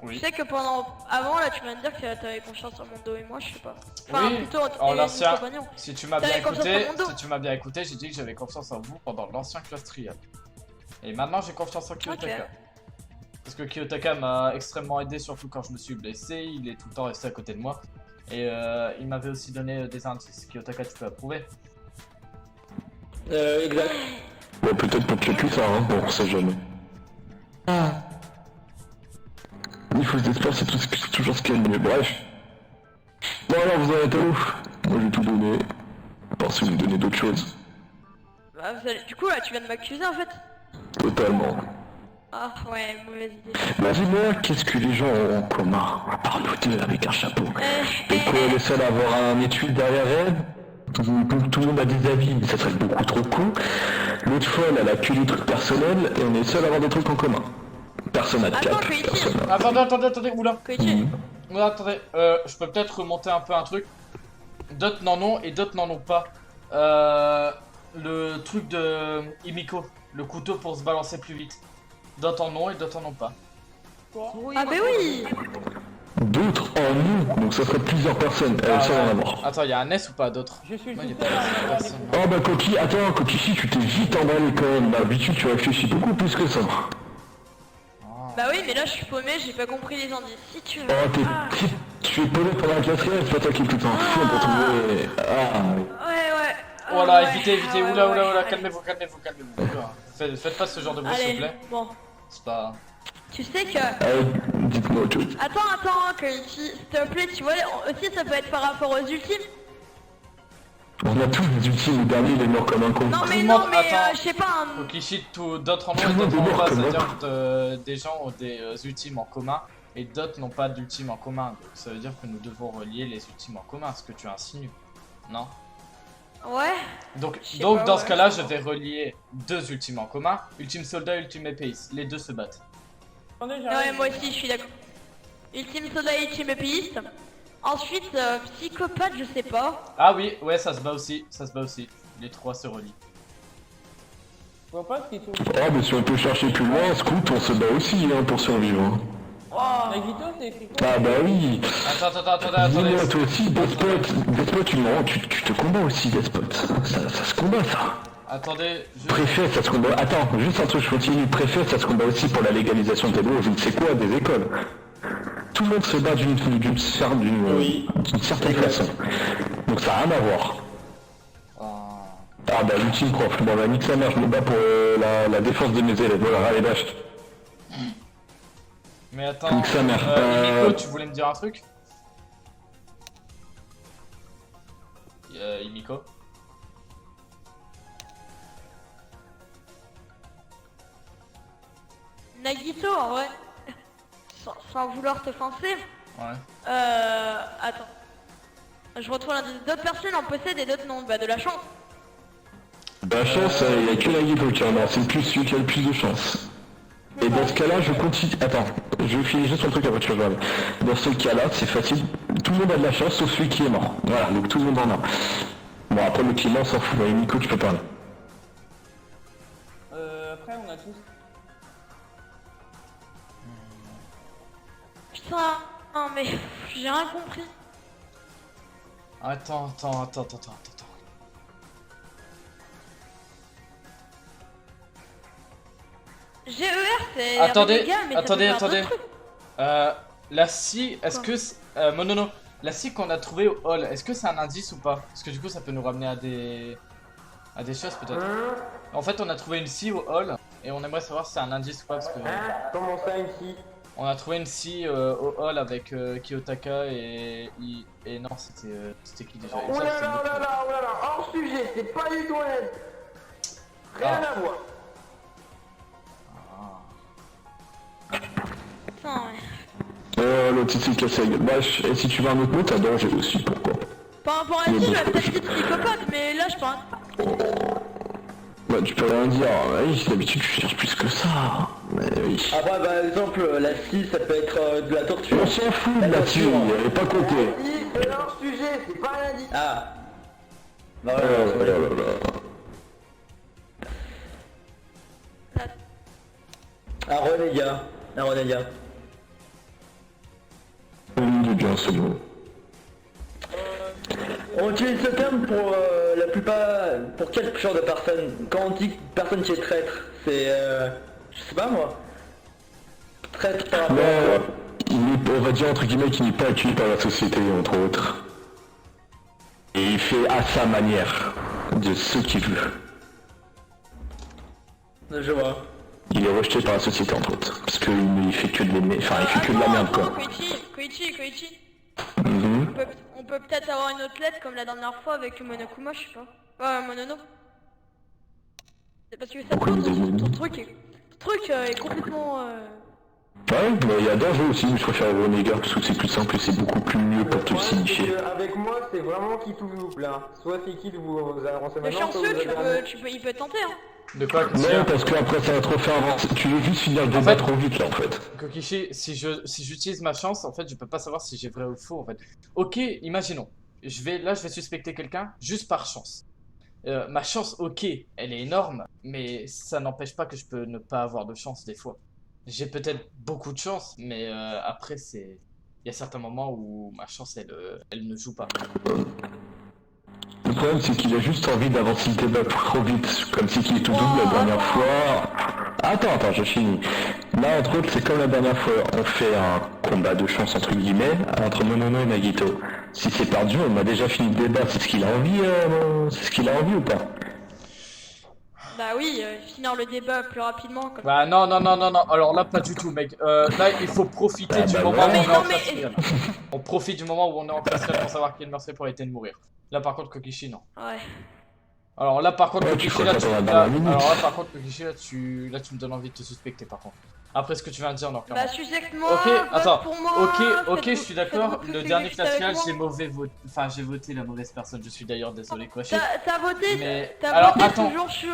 Oui. je sais que avant là tu viens de dire que t'avais confiance en Mondo et moi je sais pas. Enfin Oui, plutôt en et l'ancien, nos compagnons. si tu m'as T'avais bien confiance écouté, en Mondo. si tu m'as bien écouté, j'ai dit que j'avais confiance en vous pendant l'ancien classe trial. Et maintenant j'ai confiance en Kiyotaka. Ok. Parce que Kiyotaka m'a extrêmement aidé, surtout quand je me suis blessé, il est tout le temps resté à côté de moi. Et il m'avait aussi donné des indices. Kiyotaka, tu peux approuver? Exact. Bon, peut-être pour checker ça, hein, bon, on sait jamais. Il faut d'espoir, c'est toujours ce qu'il y a de mieux. Bref. Bon alors, vous en êtes à ouf. Moi j'ai tout donné. À part si vous me donnez d'autres choses. Bah, du coup là tu viens de m'accuser en fait. Totalement. Ah ouais, mauvaise idée. Bah dis-moi, qu'est-ce que les gens ont en commun, à part nous deux avec un chapeau? T'es quoi, les seuls à avoir un étui derrière elle? Tout le monde a des avis, mais ça serait beaucoup trop con. L'autre folle, elle a que des trucs personnels, et on est seul à avoir des trucs en commun. Personne n'a de Attends, cap, je vais personne n'a... Attendez, oula. Koichi, Oula, attendez, je peux peut-être remonter un peu un truc. D'autres n'en ont et d'autres n'en ont pas. Le truc de Himiko, le couteau pour se balancer plus vite. D'autres en ont et d'autres en ont pas. ah mais oui. D'autres en nous, donc ça serait plusieurs personnes, Ah, seul en ouais. avoir. Attends, il y a un S ou pas d'autres? Je suis le Ouais, y a tout seul pas à en avoir des personne. Oh bah Koki, attends, Kokichi, tu t'es vite emballé quand même. D'habitude, tu réfléchis beaucoup plus que ça. Bah oui, mais là je suis paumé, j'ai pas compris les indices. Si tu veux. Oh, tu es paumé pendant la classe réelle, c'est pas toi qui es tout en fou pour trouver... Ah, Ouais. Voilà, ouais. évitez, Ah, ouais, oula, ouais. calmez-vous. Faites pas ce genre de bruit s'il vous plaît. Bon, C'est pas... tu sais que... dites-moi autre chose. Attends, Koichi, s'il te plaît, tu vois, aussi ça peut être par rapport aux ultimes. On a tous des ultimes, le dernier il est mort comme un con. Non Tout mais le non, monde mais attend. je sais pas, Kokichi, d'autres en ont Tout et le monde d'autres est en ont mort pas. comme C'est-à-dire que des gens ont des ultimes en commun et d'autres n'ont pas d'ultimes en commun. Donc ça veut dire que nous devons relier les ultimes en commun, ce que tu insinues. Non? ouais. Donc Je sais pas, dans ce ouais. cas-là, je vais relier deux ultimes en commun. Ultime soldat, ultime épéiste. Les deux se battent. Attendez, Ouais, j'arrive. moi aussi je suis d'accord. Ultime Soda, Ultime Épéiste. Ensuite, Psychopathe, je sais pas. Ah oui, ouais, ça se bat aussi. Les trois se relient. Je vois pas ce qu'ils sont. Oh, mais si on peut chercher plus loin, Scout, on se bat aussi hein, pour survivre. Hein. Nagito, c'est écrit quoi? Ah bah oui. Attendez. Dis-moi toi aussi, Despot, tu te combats aussi, Despot. Ça se combat ça. Attendez, Préfet, ça se combat. Attends, juste un truc, je continue. Préfet, ça se combat aussi pour la légalisation des lois, je ne sais quoi, des écoles. Tout le monde se bat d'une certaine façon. Donc ça n'a rien à voir. Ah bah l'ultime prof, bon bah nique sa mère, je me bats pour la défense de mes élèves, voilà, allez lâche. Mais attends, Nique sa mère. Himiko, tu voulais me dire un truc? Himiko? Nagito, en vrai. Sans vouloir t'offenser. Ouais. Attends. Je retrouve l'indice. D'autres personnes en possèdent et d'autres non. Bah, de la chance. La chance, il n'y a que Nagito qui en a, c'est plus celui qui a le plus de chance. Et dans ce cas-là, je continue... Attends, je finis juste un truc après tu regardes. Dans ce cas-là, c'est facile. Tout le monde a de la chance sauf celui qui est mort. Voilà, donc tout le monde en a. Bon, après le climat, on s'en fout. Et Nico, tu peux parler. Après, on a tous. Putain, non mais j'ai rien compris. Attends. GER c'est... Attendez, Renégat, mais ça peut faire attendez. d'autres trucs. La scie, est-ce que... non. La scie qu'on a trouvée au hall, est-ce que c'est un indice ou pas? Parce que du coup, ça peut nous ramener à des choses peut-être. En fait, on a trouvé une scie au hall et on aimerait savoir si c'est un indice ou pas parce que... Comment ça ici? On a trouvé une scie au hall avec Kiyotaka et non, c'était qui déjà? Oh là là, hors sujet, c'est pas du tout honnête. Rien à voir. Putain, ouais. Le petit s'est cassé la gueule. Bah, et si tu veux un autre mot, t'as danger aussi, pourquoi? Par rapport à la fille, j'aurais peut-être dit psychopathe, mais là je pense. Bah, tu peux rien dire. Oui, d'habitude, tu cherches plus que ça. Mais oui. Après, par exemple, la scie, ça peut être de la torture. On s'en fout de la torture, elle est pas comptée. C'est hors sujet, c'est pas rien dit. Ah. Bah Oh voilà, là là là. Un renégat. Il est bien ce mot. On utilise ce terme pour la plupart... Pour quel genre de personne? Quand on dit personne qui est traître, c'est... je sais pas moi. Traître par rapport à quoi? On va dire entre guillemets qu'il n'est pas accueilli par la société, entre autres. Et il fait à sa manière de ce qu'il veut. Je vois. Il est rejeté par la société, entre autres. Parce qu'il fait que de la merde, quoi. Koichi. Mhm. On peut peut-être avoir une autre lettre comme la dernière fois avec Monokuma, je sais pas. Monono. C'est parce que ça Pourquoi ton Monono truc est complètement... Ouais, mais il y a danger aussi, mais je préfère le renégat parce que c'est plus simple et c'est beaucoup plus mieux pour te signifier. Avec moi, c'est vraiment qui tout double là. Soit c'est qui vous avancez Le maintenant, soit chanceux, vous avez il peut tenter hein. De quoi, Non, parce qu'après ça va trop faire avancer. Tu veux juste finir le débat trop vite là en fait. Kokichi, si j'utilise ma chance, en fait, je peux pas savoir si j'ai vrai ou faux, en fait. Ok, imaginons. Je vais suspecter quelqu'un juste par chance. Ma chance, ok, elle est énorme, mais ça n'empêche pas que je peux ne pas avoir de chance des fois. J'ai peut-être beaucoup de chance, mais après, il y a certains moments où ma chance, elle ne joue pas. Le problème, c'est qu'il a juste envie d'avancer le débat trop vite, comme si qu'il est tout double la dernière fois. Attends, je finis. Là, entre autres, c'est comme la dernière fois, on fait un combat de chance, entre guillemets, entre Monono et Nagito. Si c'est perdu, on a déjà fini le débat, c'est ce qu'il a envie ou pas? Bah oui, finir le débat plus rapidement comme... Bah non, alors là, pas du tout, mec. Là, il faut profiter du moment où on est en phase finale. On profite du moment où on est en phase finale pour savoir qui est le meurtrier pour éviter de mourir. Là, par contre, Kokichi, non. Ouais. Alors là, par contre, Ouais, Kokichi, tu me donnes envie de te suspecter, par contre. Après ce que tu viens de dire, non, clairement. Bah suspecte-moi, Ok, attends. vote pour moi, Ok, je suis d'accord. faites-vous Le tous dernier les classe finale, avec j'ai moi. j'ai voté la mauvaise personne. Je suis d'ailleurs désolé, Kokichi. T'as voté, Mais- t'as alors, voté attends. toujours chaud,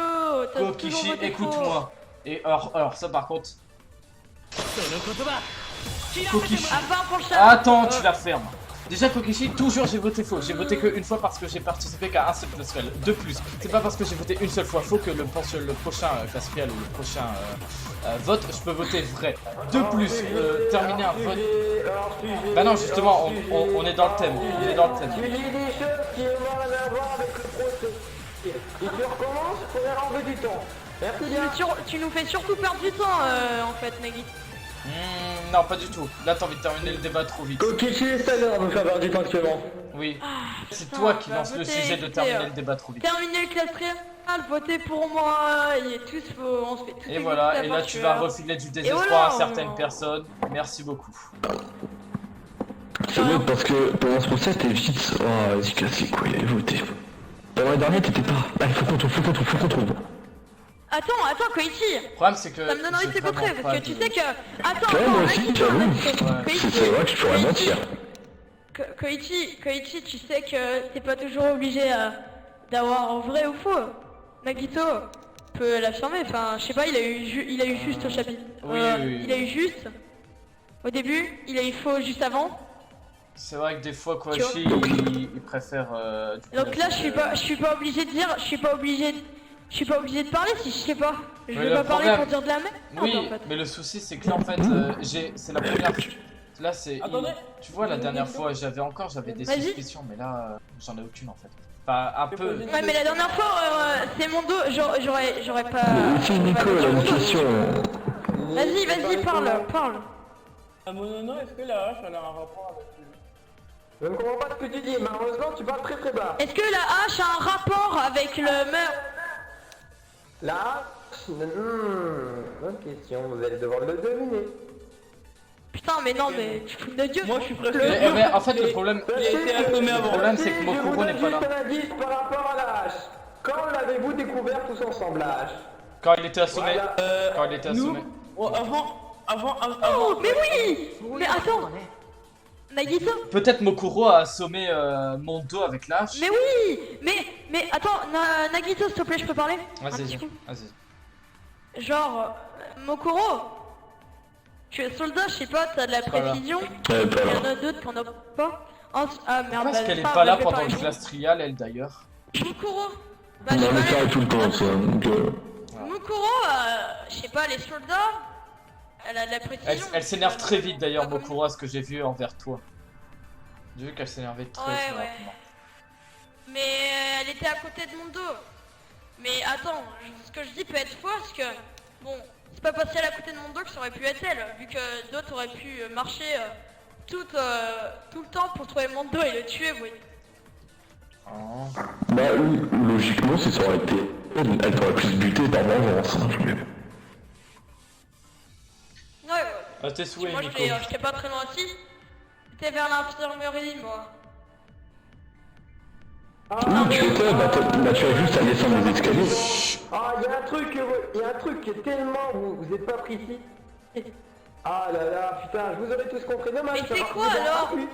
t'as toujours Kokichi, voté faux. écoute-moi. Et alors, ça par contre. Kokichi. À part pour le chat. Attends, tu la fermes. Déjà, Kokichi, toujours j'ai voté faux. J'ai voté qu'une fois parce que j'ai participé qu'à un seul class finale. De plus, c'est pas parce que j'ai voté une seule fois faux que le prochain class finale ou le prochain vote, je peux voter vrai. De plus, terminer un vote. Bah non, justement, on est dans le thème. On est dans le thème. Tu dis des choses qui n'ont rien à voir avec le procès. Et tu recommences pour enlever du temps. Merci bien. Tu nous fais surtout perdre du temps en fait, Nagui. Non, pas du tout. Là, t'as envie de terminer le débat trop vite. Kokichi et Saga nous faire perdre du temps actuellement. Oui. C'est putain, toi qui bah, lance le votez, sujet de votez, terminer le débat trop vite. Terminer le classe finale, votez pour moi, et tous, on se fait tout Et voilà, et là tu vas refiler du désespoir voilà, à certaines personnes. Merci beaucoup. C'est bien parce que pendant ce procès, t'es vite. Oh, vas-y, cassé quoi, il avait voté. Pendant la dernière, t'étais pas. Ah, il faut qu'on trouve. Attends, Koichi. Le problème c'est que. Ça me donne envie de t'écouter, parce que tu sais que... Attends, Ouais, moi aussi, Nagito, j'avoue. Koichi, C'est vrai que je pourrais mentir. Koichi, tu sais que t'es pas toujours obligé d'avoir vrai ou faux. Nagito peut l'affirmer, enfin, je sais pas, il a eu juste au chapitre. Oui. Il a eu juste au début, il a eu faux juste avant. C'est vrai que des fois, Tu vois. Koachi, il préfère. Donc là, je suis pas obligé de dire, je suis pas obligé de parler si je sais pas. Je Mais vais le pas parler problème- pour dire de la merde. Oui, en fait. mais le souci, c'est que là, en fait, c'est la première. Là, c'est. Attendez. Tu vois, la dernière fois, j'avais des Vas-y. suspicions, mais là, j'en ai aucune en fait. Enfin, un peu. Ouais, mais la dernière fois, c'est mon dos, j'aurais pas. Si Nico, j'aurais elle pas a dit une mon dos. question. Vas-y, parle. À Monono, est-ce que la hache elle a un rapport avec Je ne comprends pas ce que tu dis, malheureusement tu parles très très bas. Est-ce que la hache a un rapport avec le meurtre? La hache bonne question, vous allez devoir le deviner. Putain, mais non, mais tu fous de Dieu. Moi, je suis presque Mais en fait, le problème. Il a été assommé Le avant. problème, c'est que Je Mokuro vous n'est donne pas là. juste un indice par rapport à la hache. Quand l'avez-vous découvert tous ensemble, la hache? Quand il était assommé. Voilà. Quand il était assommé. Oh, avant. Oh, mais oui. Mais attends, Nagito. Peut-être Mokuro a assommé Mondo avec l'âge. Mais oui. Mais attends, Nagito, s'il te plaît, je peux parler? Un Vas-y, petit coup. vas-y. Genre, Mokuro, tu es soldat, je sais pas, t'as de la Pas là. précision. Elle est pas Il y là. en a d'autres qu'on a pas. Ah merde, Pourquoi est-ce bah, qu'elle est ça, pas là je vais pendant parler. le classe trial, elle d'ailleurs? Mokuro. Bah, On je avait sais pas, ça tout le temps, ça. Donc, Mokuro, je sais pas, les soldats, elle a de la précision. Elle s'énerve très vite d'ailleurs, Mokuro, à ce que j'ai vu envers toi. J'ai vu qu'elle s'énervait très Ouais, très ouais. rapidement. Mais elle était à côté de mon dos. Mais attends, ce que je dis peut être faux, parce que, bon, c'est pas parce qu'elle est à côté de mon dos que ça aurait pu être elle, vu que d'autres auraient pu marcher tout le temps pour trouver mon dos et le tuer, oui. Oh. Bah oui, logiquement, si ça aurait été elle t'aurait pu se buter par vengeance. Hein, Ouais, ouais. À tes souhaits, Moi, Nico. j'étais pas très loin aussi. J'étais vers l'infirmerie, moi. Oui, tu étais, bah tu as juste à descendre les escaliers. Ah, il y a un truc qui est tellement... Vous êtes pas précis. Ah là là, putain, je vous aurais tous compris. Dommage, Mais ça c'est va- quoi, vous aurez alors pas pu.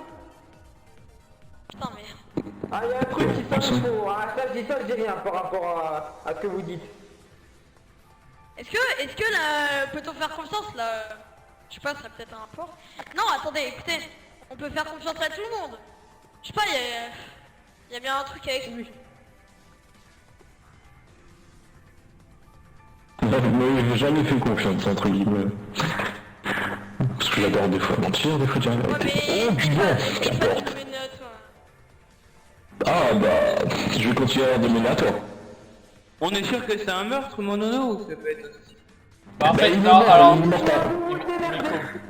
Putain, merde. Ah, il y a un truc qui sonne faux. Ah, ça, je dis rien par rapport à ce que vous dites. Est-ce que là, peut-on faire confiance là? Je sais pas, ça a peut-être un rapport. Non, attendez, écoutez, on peut faire confiance à tout le monde. Je sais pas, il y a bien un truc avec lui. Moi, j'ai jamais fait confiance, entre guillemets. Parce que j'adore des fois mentir, des fois dire la Ouais, vérité. mais Oh, putain, qu'importe. Ah bah, je vais continuer à donner à toi. On est sûr que c'est un meurtre, Monono, ou ça peut être aussi? Bah en Bah, fait, il est non, mort, alors... il est mort,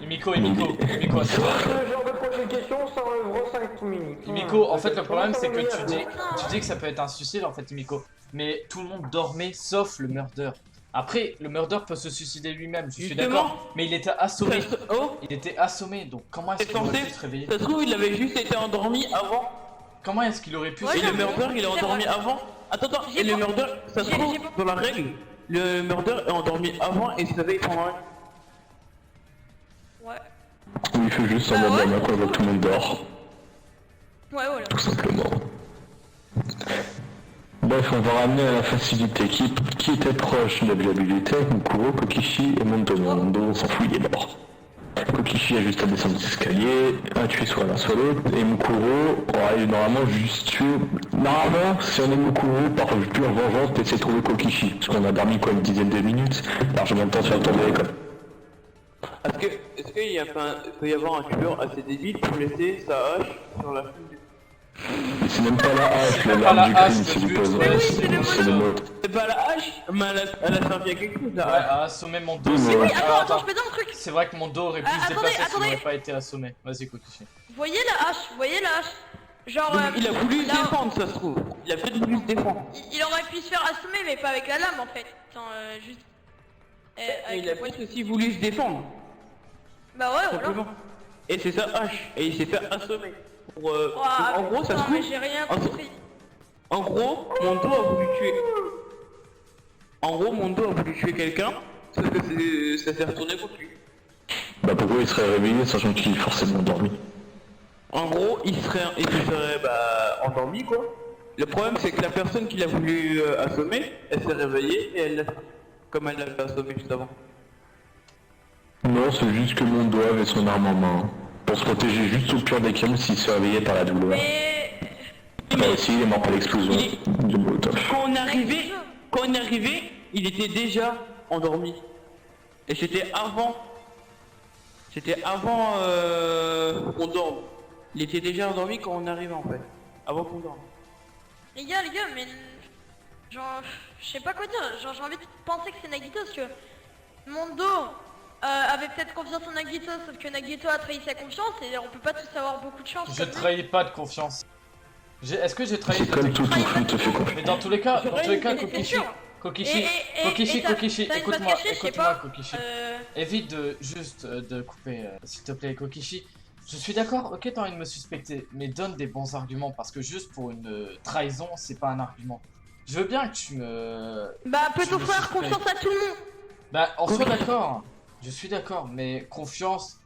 Imiko, Ce genre de prochaine question sans le gros 5 minutes. Imiko, en fait le problème c'est que tu dis que ça peut être un suicide en fait Imiko. Mais tout le monde dormait sauf le murder. Après, le murder peut se suicider lui-même, je suis Justement. d'accord. Mais il était assommé. Oh, Il était assommé, donc comment est-ce c'est qu'il aurait censé. pu se réveiller? Ça se trouve, il avait juste été endormi avant. Comment est-ce qu'il aurait pu Ouais, se Et le j'avoue. réveiller? murder, il est C'est endormi vrai. avant. Attends, J'ai et le pas- murder, ça se j'ai- trouve, j'ai pas- dans la règle, le murder est endormi avant et se réveille pendant la nuit. Ouais. Il fait juste en Bah mode ouais. la quoi, tout le monde dort, Ouais, voilà. tout simplement. Bref, on va ramener à la facilité. Qui était proche de la viabilité? Mukuro, Kokishi et Mondo. Mondo, on s'en fout, il est mort. Kokishi a juste à descendre les escaliers, à tuer soit l'un soit l'autre, et Mukuro aura normalement juste tué... Normalement, si on est Mukuro, par pure vengeance, t'essaies de trouver Kokishi, parce qu'on a dormi quoi, une dizaine de minutes, largement le temps de faire tomber l'école. Est-ce qu'il y a pas peut y avoir un tueur assez débile pour laisser sa hache sur la femme du... C'est même pas la hache, Pas l'arme la du hache, crime, le c'est du but. poison. Mais oui, C'est le mot. C'est pas la hache, mais elle a servi à quelque chose, la Ouais, hache. à assommer mon dos. Oui, c'est mais vrai. oui, Alors, Attends, je peux dire un truc. C'est vrai que mon dos aurait pu se Attendez, déplacer s'il attendez. n'aurait pas été assommé. Vas-y, Kokishi. Vous voyez la hache? Genre, Donc, il a voulu se là, défendre, ça se trouve. Il a peut-être voulu se défendre. il aurait pu se faire assommer, mais pas avec la lame en fait. Attends, juste. Et Avec il a le poignet. peut-être aussi voulu se défendre, Bah ouais, voilà. simplement. Et c'est sa hache, et il s'est fait assommer. Pour, Ouah, en gros, ça se putain, mais trouve... j'ai rien en- compris. En gros, Mondo a voulu tuer... En gros, Mondo a voulu tuer quelqu'un, sauf que ça s'est retourné contre lui. Bah pourquoi il serait réveillé sachant qu'il est forcément dormi? En gros, il se serait endormi, quoi. Le problème, c'est que la personne qui l'a voulu assommer, elle s'est réveillée et elle l'a... Comme elle l'a fait assommer juste avant. Non, c'est juste que mon doigt avait son arme en main. Pour se protéger juste au pire des cas s'il se réveillait par la douleur. Mais... Enfin, s'il est mort par l'explosion du Molotov. Quand on est arrivé, il était déjà endormi. Et c'était avant qu'on dorme. Il était déjà endormi quand on arrivait en fait. Avant qu'on dorme. Les gars, mais... Genre, je sais pas quoi dire. Genre, j'ai envie de penser que c'est Nagito, parce que... Mondo avait peut-être confiance en Nagito, sauf que Nagito a trahi sa confiance, et on peut pas tous avoir beaucoup de chance. Je trahis pas de confiance. Est-ce que j'ai trahi C'est comme tout flou te fait confiance. Mais dans tous les cas, C'est sûr. Kokishi, t'as une écoute-moi, passe cachée, je sais pas. Kokishi. Évite de couper, s'il te plaît, Kokishi. Je suis d'accord, ok, t'as envie de me suspecter, mais donne des bons arguments, parce que juste pour une trahison, c'est pas un argument. Je veux bien que tu me... Bah, peut-on me faire suspectes. confiance à tout le monde? Bah, on soit d'accord, je suis d'accord, mais confiance,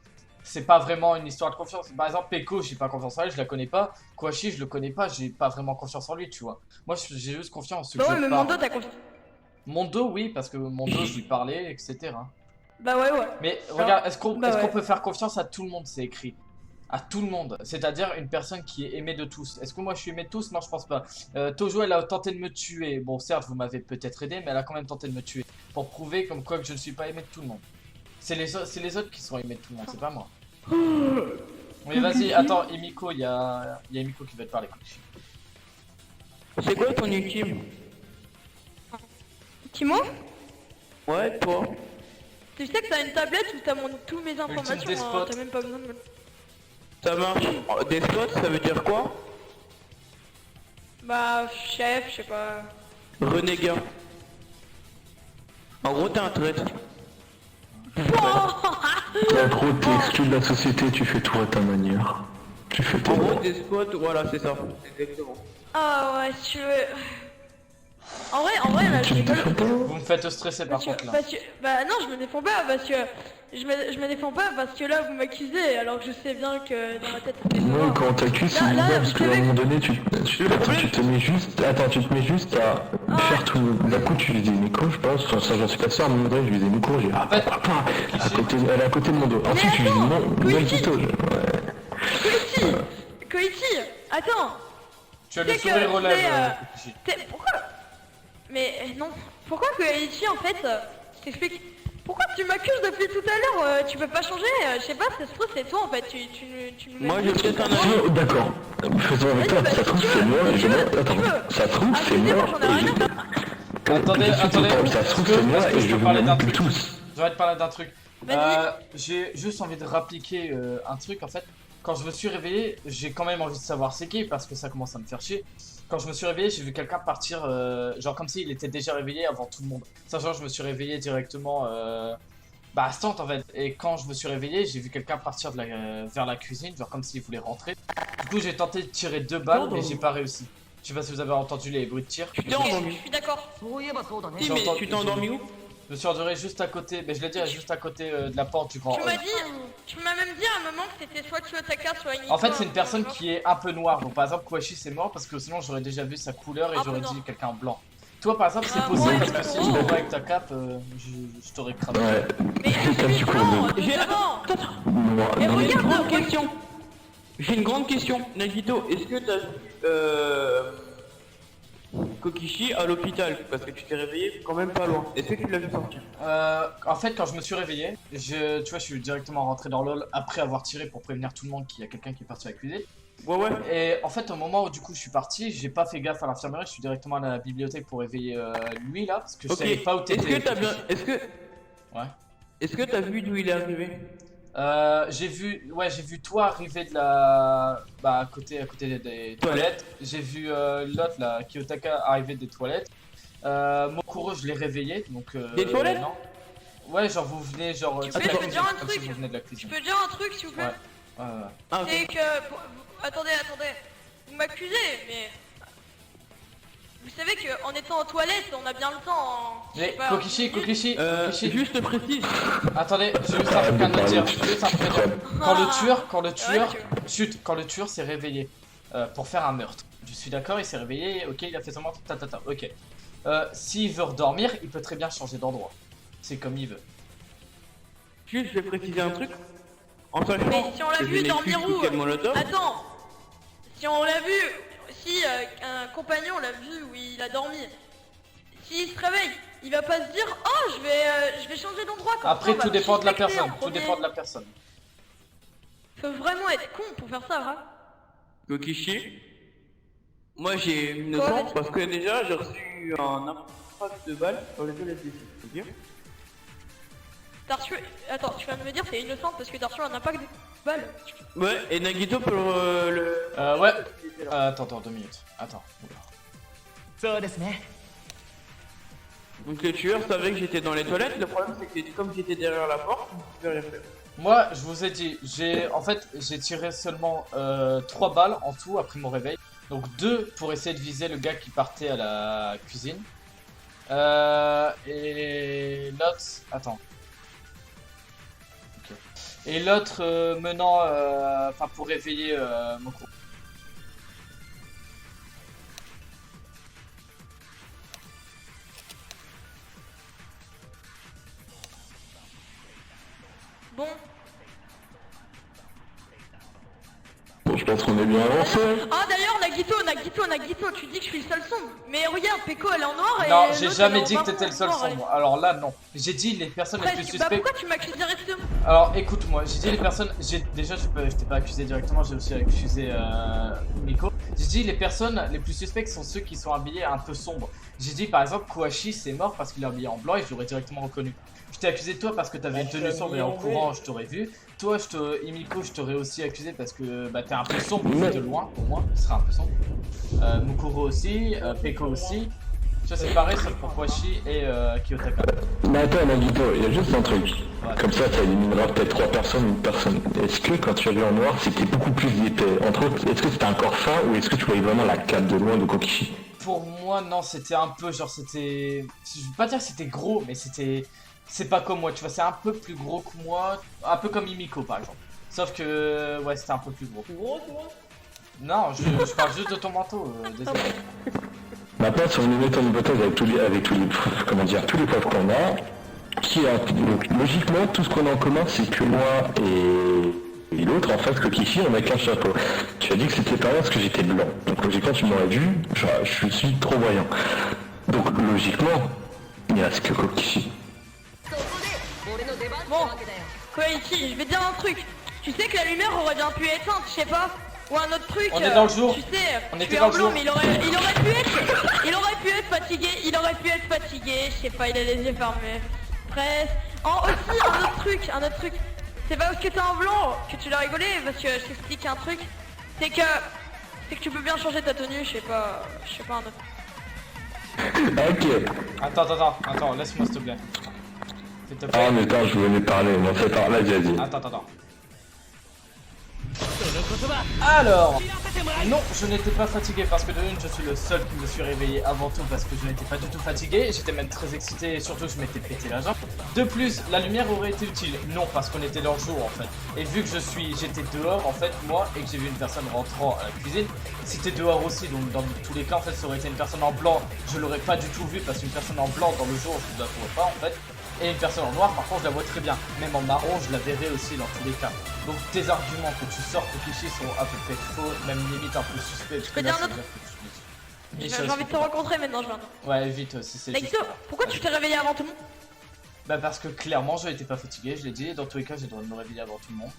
c'est pas vraiment une histoire de confiance. Par exemple, Peko, j'ai pas confiance en lui, je la connais pas. Kwashi, je le connais pas, j'ai pas vraiment confiance en lui, tu vois. Moi, j'ai juste confiance en ceux que Bah ouais, je mais parle. Mondo, t'as confiance. Mondo, oui, parce que Mondo, je lui parlais, etc. Bah ouais. Mais regarde, est-ce qu'on Bah ouais. peut faire confiance à tout le monde, c'est écrit. À tout le monde, c'est-à-dire une personne qui est aimée de tous. Est-ce que moi je suis aimé de tous? Non, je pense pas. Tojo, elle a tenté de me tuer. Bon, certes, vous m'avez peut-être aidé, mais elle a quand même tenté de me tuer. Pour prouver comme quoi que je ne suis pas aimé de tout le monde. C'est les autres qui sont aimés de tout le monde, c'est pas moi. Oui, vas-y, attends, Emiko, il y a Emiko qui va te parler. C'est quoi ton ultime? Timo, Ouais, toi. tu sais que t'as une tablette où t'as tous mes informations, despote. t'as même pas besoin de me... Ça marche. Despote, ça veut dire quoi? Bah, chef, je sais pas... Renégat. En gros, t'es un traître. En gros, t'es exclu de la société, tu fais tout à ta manière. Tu fais tes En gros, lois. despote, voilà, c'est ça. Exactement. Ah ouais, si tu veux... En vrai, là, je Tu te rigole. défends pas? Vous me faites stresser par Parce contre que, là. bah non, je me défends pas parce que je me défends pas parce que là vous m'accusez alors que je sais bien que dans ma tête c'est Non, quand on t'accuse, c'est Là, bizarre parce vous qu'à un savez- moment donné, tu te mets juste. Attends, tu te mets juste à faire tout. D'un coup, tu disais Nico, je pense. Enfin, ça, j'en suis pas sûr, mais vrai, je disais Nico, j'ai. Ah, fait, pourquoi pas elle est à côté de mon dos. Ensuite, tu dis attends, non, Koichi. Nagito. Koichi, attends, Tu as c'est le que sourire aux c'est, lèvres, Kokishi. pourquoi? Mais non, pourquoi Koichi en fait, je t'explique. Pourquoi tu m'accuses depuis tout à l'heure? Tu peux pas changer, je sais pas, ça se trouve c'est toi en fait, tu nous Moi, j'ai peut-être un Oh, d'accord. Faisons avec toi. Vas-y, Ça se trouve, si tu c'est veux, moi. si tu veux, Attends, si tu veux. ça se trouve, c'est Accusez-moi, moi. j'en ai rien à faire. Attendez, Ça se trouve, est-ce c'est moi que et je je peux vous parler d'un manipule truc? tous. J'aurais te parler d'un truc. Vas-y. J'ai juste envie de rappliquer un truc en fait. Quand je me suis réveillé, j'ai quand même envie de savoir c'est qui parce que ça commence à me faire chier. Quand je me suis réveillé, j'ai vu quelqu'un partir, genre comme s'il était déjà réveillé avant tout le monde. Sachant que je me suis réveillé directement bah instant en fait. Et quand je me suis réveillé, j'ai vu quelqu'un partir vers la cuisine, genre comme s'il voulait rentrer. Du coup, j'ai tenté de tirer 2 balles, mais j'ai pas réussi. Je sais pas si vous avez entendu les bruits de tir. Tu t'es Ok, endormi. je suis d'accord. そういえばそうだね Oui, mais tu t'es endormi où? Je me suis endormi juste à côté, mais je l'ai dit, juste à côté de la porte du grand Tu hall. m'as même dit à un moment que c'était soit Kiyotaka, soit Iniko. En fait, c'est une personne qui est un peu noire. Donc, par exemple, Kwashi, c'est mort parce que sinon, j'aurais déjà vu sa couleur et Un j'aurais peu dit noir. quelqu'un en blanc. Toi, par exemple, c'est Ah, possible ouais, parce que d'accord. si tu vois avec ta cape, je t'aurais cramé. Ouais. Mais Comme tu cours non, de. justement. Moi, Mais non, mais- J'ai une regarde, grande question. J'ai une grande question. Nagito, est-ce que t'as vu Kokishi à l'hôpital? Parce que tu t'es réveillé quand même pas loin. Est-ce que tu l'as vu sortir? En fait, quand je me suis réveillé, tu vois, je suis directement rentré dans l'hall après avoir tiré pour prévenir tout le monde qu'il y a quelqu'un qui est parti à la cuisine. Ouais. Et en fait, au moment où du coup je suis parti, j'ai pas fait gaffe à l'infirmerie, je suis directement à la bibliothèque pour réveiller lui là, parce que je Ok. savais pas où Est-ce t'étais. que t'as bien... Ouais. Est-ce que t'as vu d'où il est arrivé? J'ai vu toi arriver de la, bah à côté des toilettes. J'ai vu l'autre là, Kiyotaka arriver des toilettes. Mokuro, je l'ai réveillé, donc. Des toilettes? Non. Ouais, genre vous venez genre. Tu de peux la me cuisine, dire un comme si truc? vous venez de la Je cuisine. peux dire un truc s'il vous plaît? Ouais. Ah, ok. C'est que... Attendez. Vous m'accusez, mais... Vous savez qu'en étant en toilette, on a bien le temps. Je sais Mais pas, Kokishi, Kokishi. Juste précise. Attendez, j'ai juste un truc à me dire. Juste un truc à dire. Quand le tueur s'est réveillé pour faire un meurtre. Je suis d'accord, il s'est réveillé, ok, il a fait son meurtre, ok. S'il veut redormir, il peut très bien changer d'endroit. C'est comme il veut. Juste, je vais préciser un truc. En sachant Mais si on l'a que vu je n'ai dormir plus où qu'un molotov. Attends. Si on l'a vu, si un compagnon l'a vu où il a dormi, s'il se réveille, il va pas se dire oh je vais changer d'endroit. Comme Après, ça, on tout va dépend de la suspecter personne. en Tout premier. dépend de la personne. Faut vraiment être con pour faire ça, hein. Kokishi, moi j'ai une Quoi, chance vas-y. parce que déjà j'ai reçu un impact de balle sur les toilettes d'ici, ok? T'as reçu... Attends, tu vas me dire c'est innocent parce que t'as reçu un impact de balle. Ouais, et Nagito pour le... Ouais. Attends, 2 minutes. Attends. Oula. そうですね Donc les tueurs savaient que j'étais dans les toilettes, le problème c'est que comme j'étais derrière la porte, je pouvais rien faire. Moi, je vous ai dit, j'ai tiré seulement 3 balles en tout après mon réveil. Donc 2 pour essayer de viser le gars qui partait à la cuisine. Et l'autre... Attends. Ok. Et l'autre menant... Enfin, pour réveiller mon groupe. Bon, Bon, je pense qu'on est bien avancé. ah d'ailleurs Nagito, tu dis que je suis le seul sombre. Mais regarde, Peko elle est en noir et Non, j'ai l'autre, jamais elle est dit en que t'étais le seul noir, elle est- sombre. Alors là, non. J'ai dit les personnes les Après, plus bah suspectes. pourquoi tu m'accuses directement? Alors écoute-moi, j'ai dit les personnes, déjà je t'ai pas accusé directement, j'ai aussi accusé Miko. J'ai dit les personnes les plus suspectes sont ceux qui sont habillés un peu sombres. J'ai dit par exemple Kouachi c'est mort parce qu'il est habillé en blanc et je l'aurais directement reconnu. Je t'ai accusé toi parce que t'avais une tenue sombre et en courant je t'aurais vu. Toi Miko je t'aurais aussi accusé parce que bah, t'es un peu sombre de loin pour moi, tu seras un peu sombre. Mukuro aussi, Peko aussi. Ça c'est pareil sauf pour Kouachi et Kiyotaka. Mais attends, Nagito, il y a juste un truc. Ouais. Comme ça éliminera peut-être 3 personnes ou une personne. Est-ce que quand tu as vu en noir, c'était beaucoup plus épais? Entre autres, est-ce que c'était un corps fin ou est-ce que tu voyais vraiment la cape de loin de Kokishi? Pour moi, non, c'était un peu genre, c'était. Je veux pas dire que c'était gros, mais c'était. C'est pas comme moi, tu vois, c'est un peu plus gros que moi. Un peu comme Imiko par exemple. Sauf que. Ouais, c'était un peu plus gros. Plus gros, tu vois? Non, je parle juste de ton manteau, désolé. Maintenant, si on nous met en hypothèse avec tous les comment dire, tous les preuves qu'on a, donc, logiquement, tout ce qu'on a en commun, c'est que moi et l'autre, en fait, Kokishi, on a qu'un chapeau. Tu as dit que c'était pas vrai parce que j'étais blanc. Donc logiquement, tu m'aurais vu, je suis trop voyant. Donc logiquement, il reste que Kokishi. Bon, Koichi, je vais te dire un truc. Tu sais que la lumière aurait bien pu être éteinte, je sais pas. Ou un autre truc. On est dans le jour. Tu sais, On je était suis dans un le blond, jour. mais il aurait pu être fatigué. Il aurait pu être fatigué. Je sais pas, il a les yeux fermés. Presque. Aussi un autre truc. C'est pas parce que t'es en blanc que tu l'as rigolé, parce que je t'explique un truc. C'est que tu peux bien changer ta tenue. Je sais pas un autre. Ok. Attends, laisse-moi s'il te plaît. S'il te plaît. Ah mais attends, je venais parler, on fait par là, vas-y. Attends. Alors, non, je n'étais pas fatigué parce que de une, je suis le seul qui me suis réveillé avant tout parce que je n'étais pas du tout fatigué. J'étais même très excité et surtout je m'étais pété la jambe. De plus, la lumière aurait été utile. Non, parce qu'on était dans le jour en fait. Et vu que j'étais dehors en fait, moi, et que j'ai vu une personne rentrant à la cuisine, c'était dehors aussi. Donc dans tous les cas, en fait, ça aurait été une personne en blanc. Je l'aurais pas du tout vu parce qu'une personne en blanc dans le jour, je ne la vois pas en fait. Et une personne en noir, par contre, je la vois très bien. Même en marron, je la verrai aussi dans tous les cas. Donc tes arguments que tu sors de Kishi sont à peu près faux, même limite un peu suspects. Je peux dire un autre. J'ai envie de te rencontrer maintenant, je viens. Ouais, vite, si c'est juste. Nagito, pourquoi tu t'es réveillé avant tout le monde? Bah parce que clairement, je n'étais pas fatigué, je l'ai dit. Et dans tous les cas, j'ai le droit de me réveiller avant tout le monde.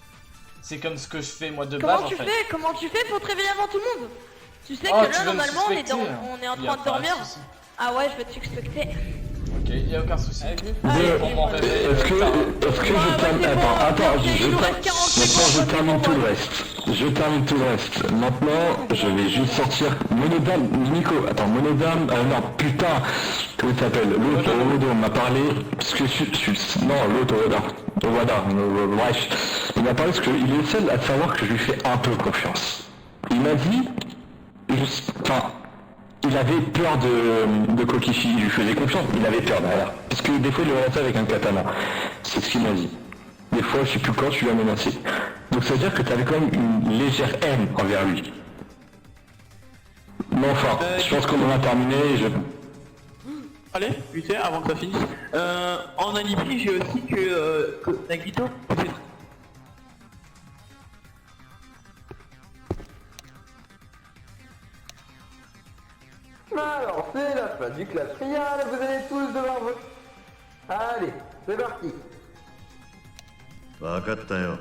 C'est comme ce que je fais moi de base en fait. Comment tu fais pour te réveiller avant tout le monde? Tu sais Oh, que tu là veux me normalement on est suspecter, en y a train de pas dormir. souci. Ah ouais, je vais te suspecter. Ok, y'a aucun souci. Est-ce mon réveil. que je termine... Attends, Il nous reste 40 maintenant je termine tout le reste. Je termine tout le reste. Maintenant, je vais juste sortir Monodame, Nico, attends, Monodame, non, putain, comment il s'appelle? L'autre, Odo m'a parlé, parce que non, l'autre, Owada, bref, il m'a parlé parce qu'il est le seul à savoir que je lui fais un peu confiance. Il m'a dit, il avait peur de Kokishi, il lui faisait confiance, il avait peur derrière. Parce que des fois il le menaçait avec un katana. C'est ce qu'il m'a dit. Des fois, je sais plus quand tu l'as menacé. Donc ça veut dire que tu avais quand même une légère haine envers lui. Mais enfin, je pense qu'on en a terminé et je... Allez, vite fait, avant que ça finisse. En alibi, j'ai aussi que Nagito... Alors, c'est la fin du classe trial, vous allez tous devoir voter. Allez, c'est parti. 分かったよ。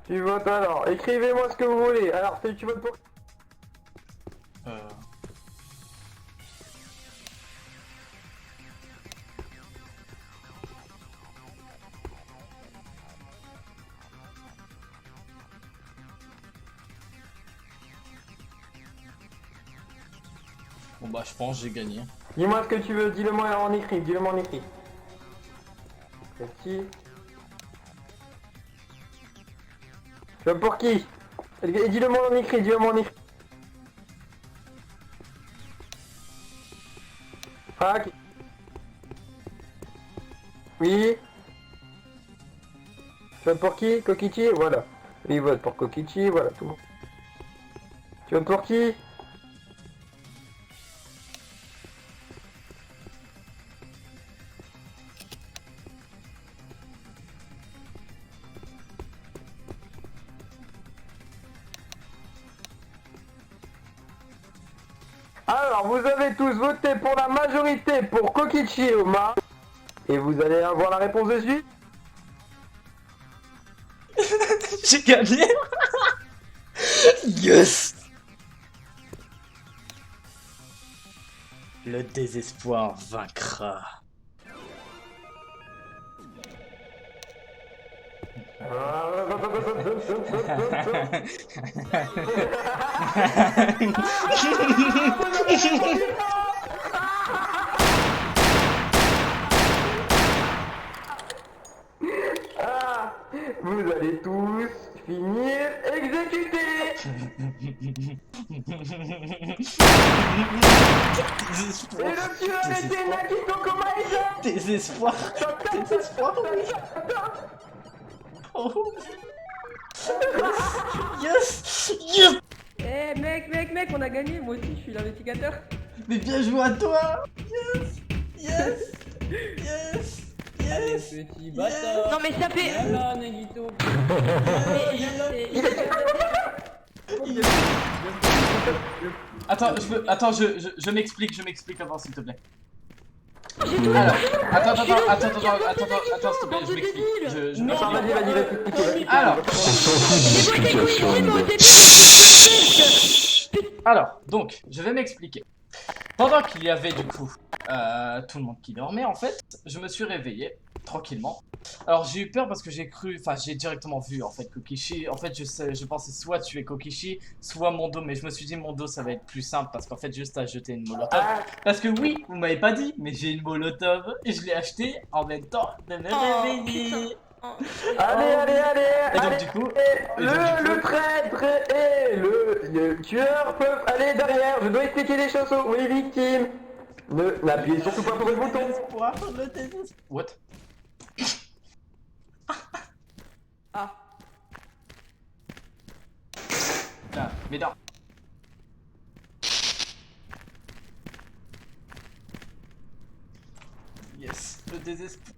Tu votes alors, écrivez-moi ce que vous voulez. Alors, tu votes pour... Bon bah je pense que j'ai gagné. Dis-moi ce que tu veux, dis-le-moi en écrit, dis-le-moi en écrit. Merci. Tu votes pour qui? Et dis-le-moi en écrit, dis-le-moi en écrit. Franck. Oui. Tu votes pour qui? Kokichi? Voilà. Il vote pour Kokichi, voilà tout. Tu votes pour qui? Alors, vous avez tous voté pour la majorité pour Kokichi et Oma. Et vous allez avoir la réponse de suite. J'ai gagné. Yes. Le désespoir vaincra. Ah, vous allez tous finir exécutés. Et le tueur était Nakito Komaeda. Désespoir. Désespoir. Oh. Yes. Yes. Eh mec, on a gagné, moi aussi je suis l'investigateur. Mais bien joué à toi. Yes. Yes. Yes. Petit bâtard. Non mais ça fait... Voilà, Nagito. Attends, je m'explique avant s'il te plaît. J'ai tout Alors, attends, s'il te plaît, je m'explique. Attends, vas-y. Alors. Alors, donc, je vais m'expliquer. Pendant qu'il y avait du coup tout le monde qui dormait, en fait, je me suis réveillé tranquillement. Alors j'ai eu peur parce que j'ai directement vu en fait Kokichi. En fait, je pensais soit tuer Kokichi, soit Mondo, mais je me suis dit Mondo ça va être plus simple parce qu'en fait juste à jeter une molotov. Parce que oui, vous m'avez pas dit, mais j'ai une molotov et je l'ai acheté en même temps de me réveiller. Allez. Et donc du coup, le traître et le tueur peuvent aller derrière. Je dois expliquer les choses aux victimes. N'appuyez surtout pas pour le bouton. What? Ah. Ah, mais non. Yes, le désespoir.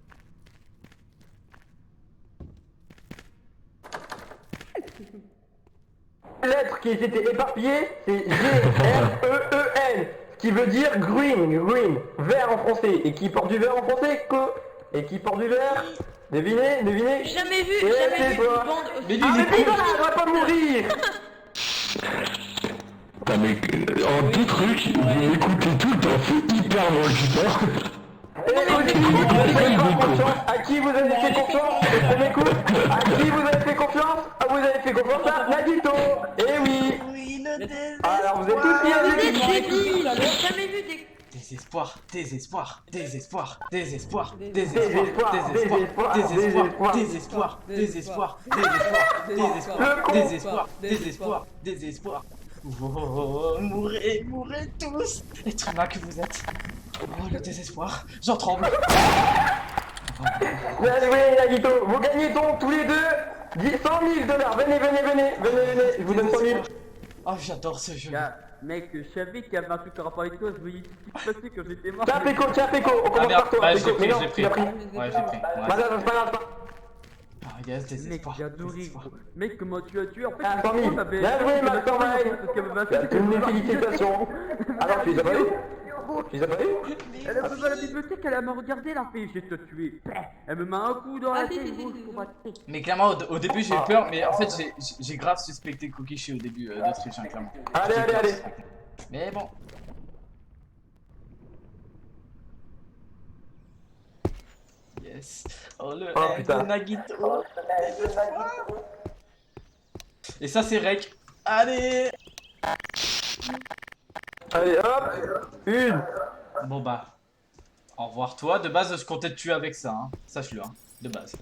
Lettre qui s'était éparpillée, c'est G-R-E-E-N, ce qui veut dire green, vert en français, et qui porte du vert en français, et qui porte du vert, devinez. Jamais vu, et jamais vu une toi. bande aussi... Mais on va pas mourir. Putain, mais en deux trucs, vous écoutez tout le temps, c'est hyper reluisant. À qui vous avez fait confiance? Premier coup. À qui vous avez fait confiance? Vous avez fait confiance à Nagito. Eh oui. Oui, le Alors vous êtes tous liés avec J'ai l'équipe. jamais vu des... Désespoir, désespoir, désespoir, désespoir, Désespoir, désespoir, désespoir, désespoir, désespoir, désespoir, désespoir, désespoir, désespoir. Oh, mourrez, mourrez tous, êtres humains que vous êtes. Oh, le désespoir, j'en tremble. Bien joué, Nagito. Vous gagnez donc tous les deux 100 000 $. Venez, je vous donne 100 000. Oh, j'adore ce jeu. Mec, je savais qu'il y avait un truc à rapport avec toi, je me dis ce qui se passait quand j'étais mort. Tiens, Péco, on Ah commence merde, par toi. bah, Péco. j'ai Mais non, pris. tu l'as pris. Ouais, j'ai pris. Bah, non, c'est pas grave. Ah, yes, Mec, désespoir. j'ai adoré. Mec, comment tu as tué en fait? Ah, 100 000. Bien joué, Mastermind. Toutes mes félicitations. Alors, tu les as pas eu? Tu les as pas eu? Elle a fait à la bibliothèque, elle m'a regardé, la fille, j'ai te tué. Elle me met un coup dans la tête, gros, je comprends pas. Mais clairement, au début j'ai eu peur, mais en fait j'ai grave suspecté Kokishi au début de Triche, hein, clairement. Allez. Mais bon. Yes. Oh le Oh, aide putain. de Nagito. Et ça c'est Rek. Allez. Allez, hop. Une. Bon bah. Au revoir toi. De base je comptais te tuer avec ça, hein. Sache-le, hein. De base.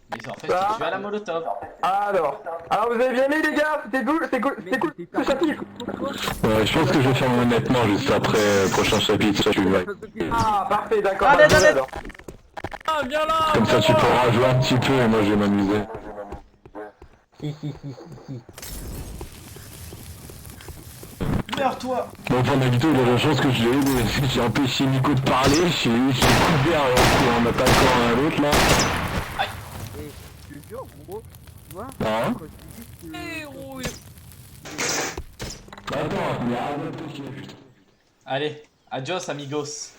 Mais en fait je t'ai tué à la molotov. Alors vous avez bien aimé les gars? C'était cool ce chapitre. Je pense que je vais faire mon honnêtement juste après le prochain chapitre. Ça, Ah parfait, d'accord. Allez, allez. Alors. Ah, viens là. Comme ça tu pourras jouer un petit peu et moi je vais m'amuser. Meurs-toi. Bon, pour Nagito, il a la chance que j'ai empêché Nico de parler, j'ai couvert on n'a pas encore un autre là. Et je te jure, gros, tu vois, Hein? quand tu dis que... Héros. Attends, il y a un autre qui a putain. Allez. Adios amigos.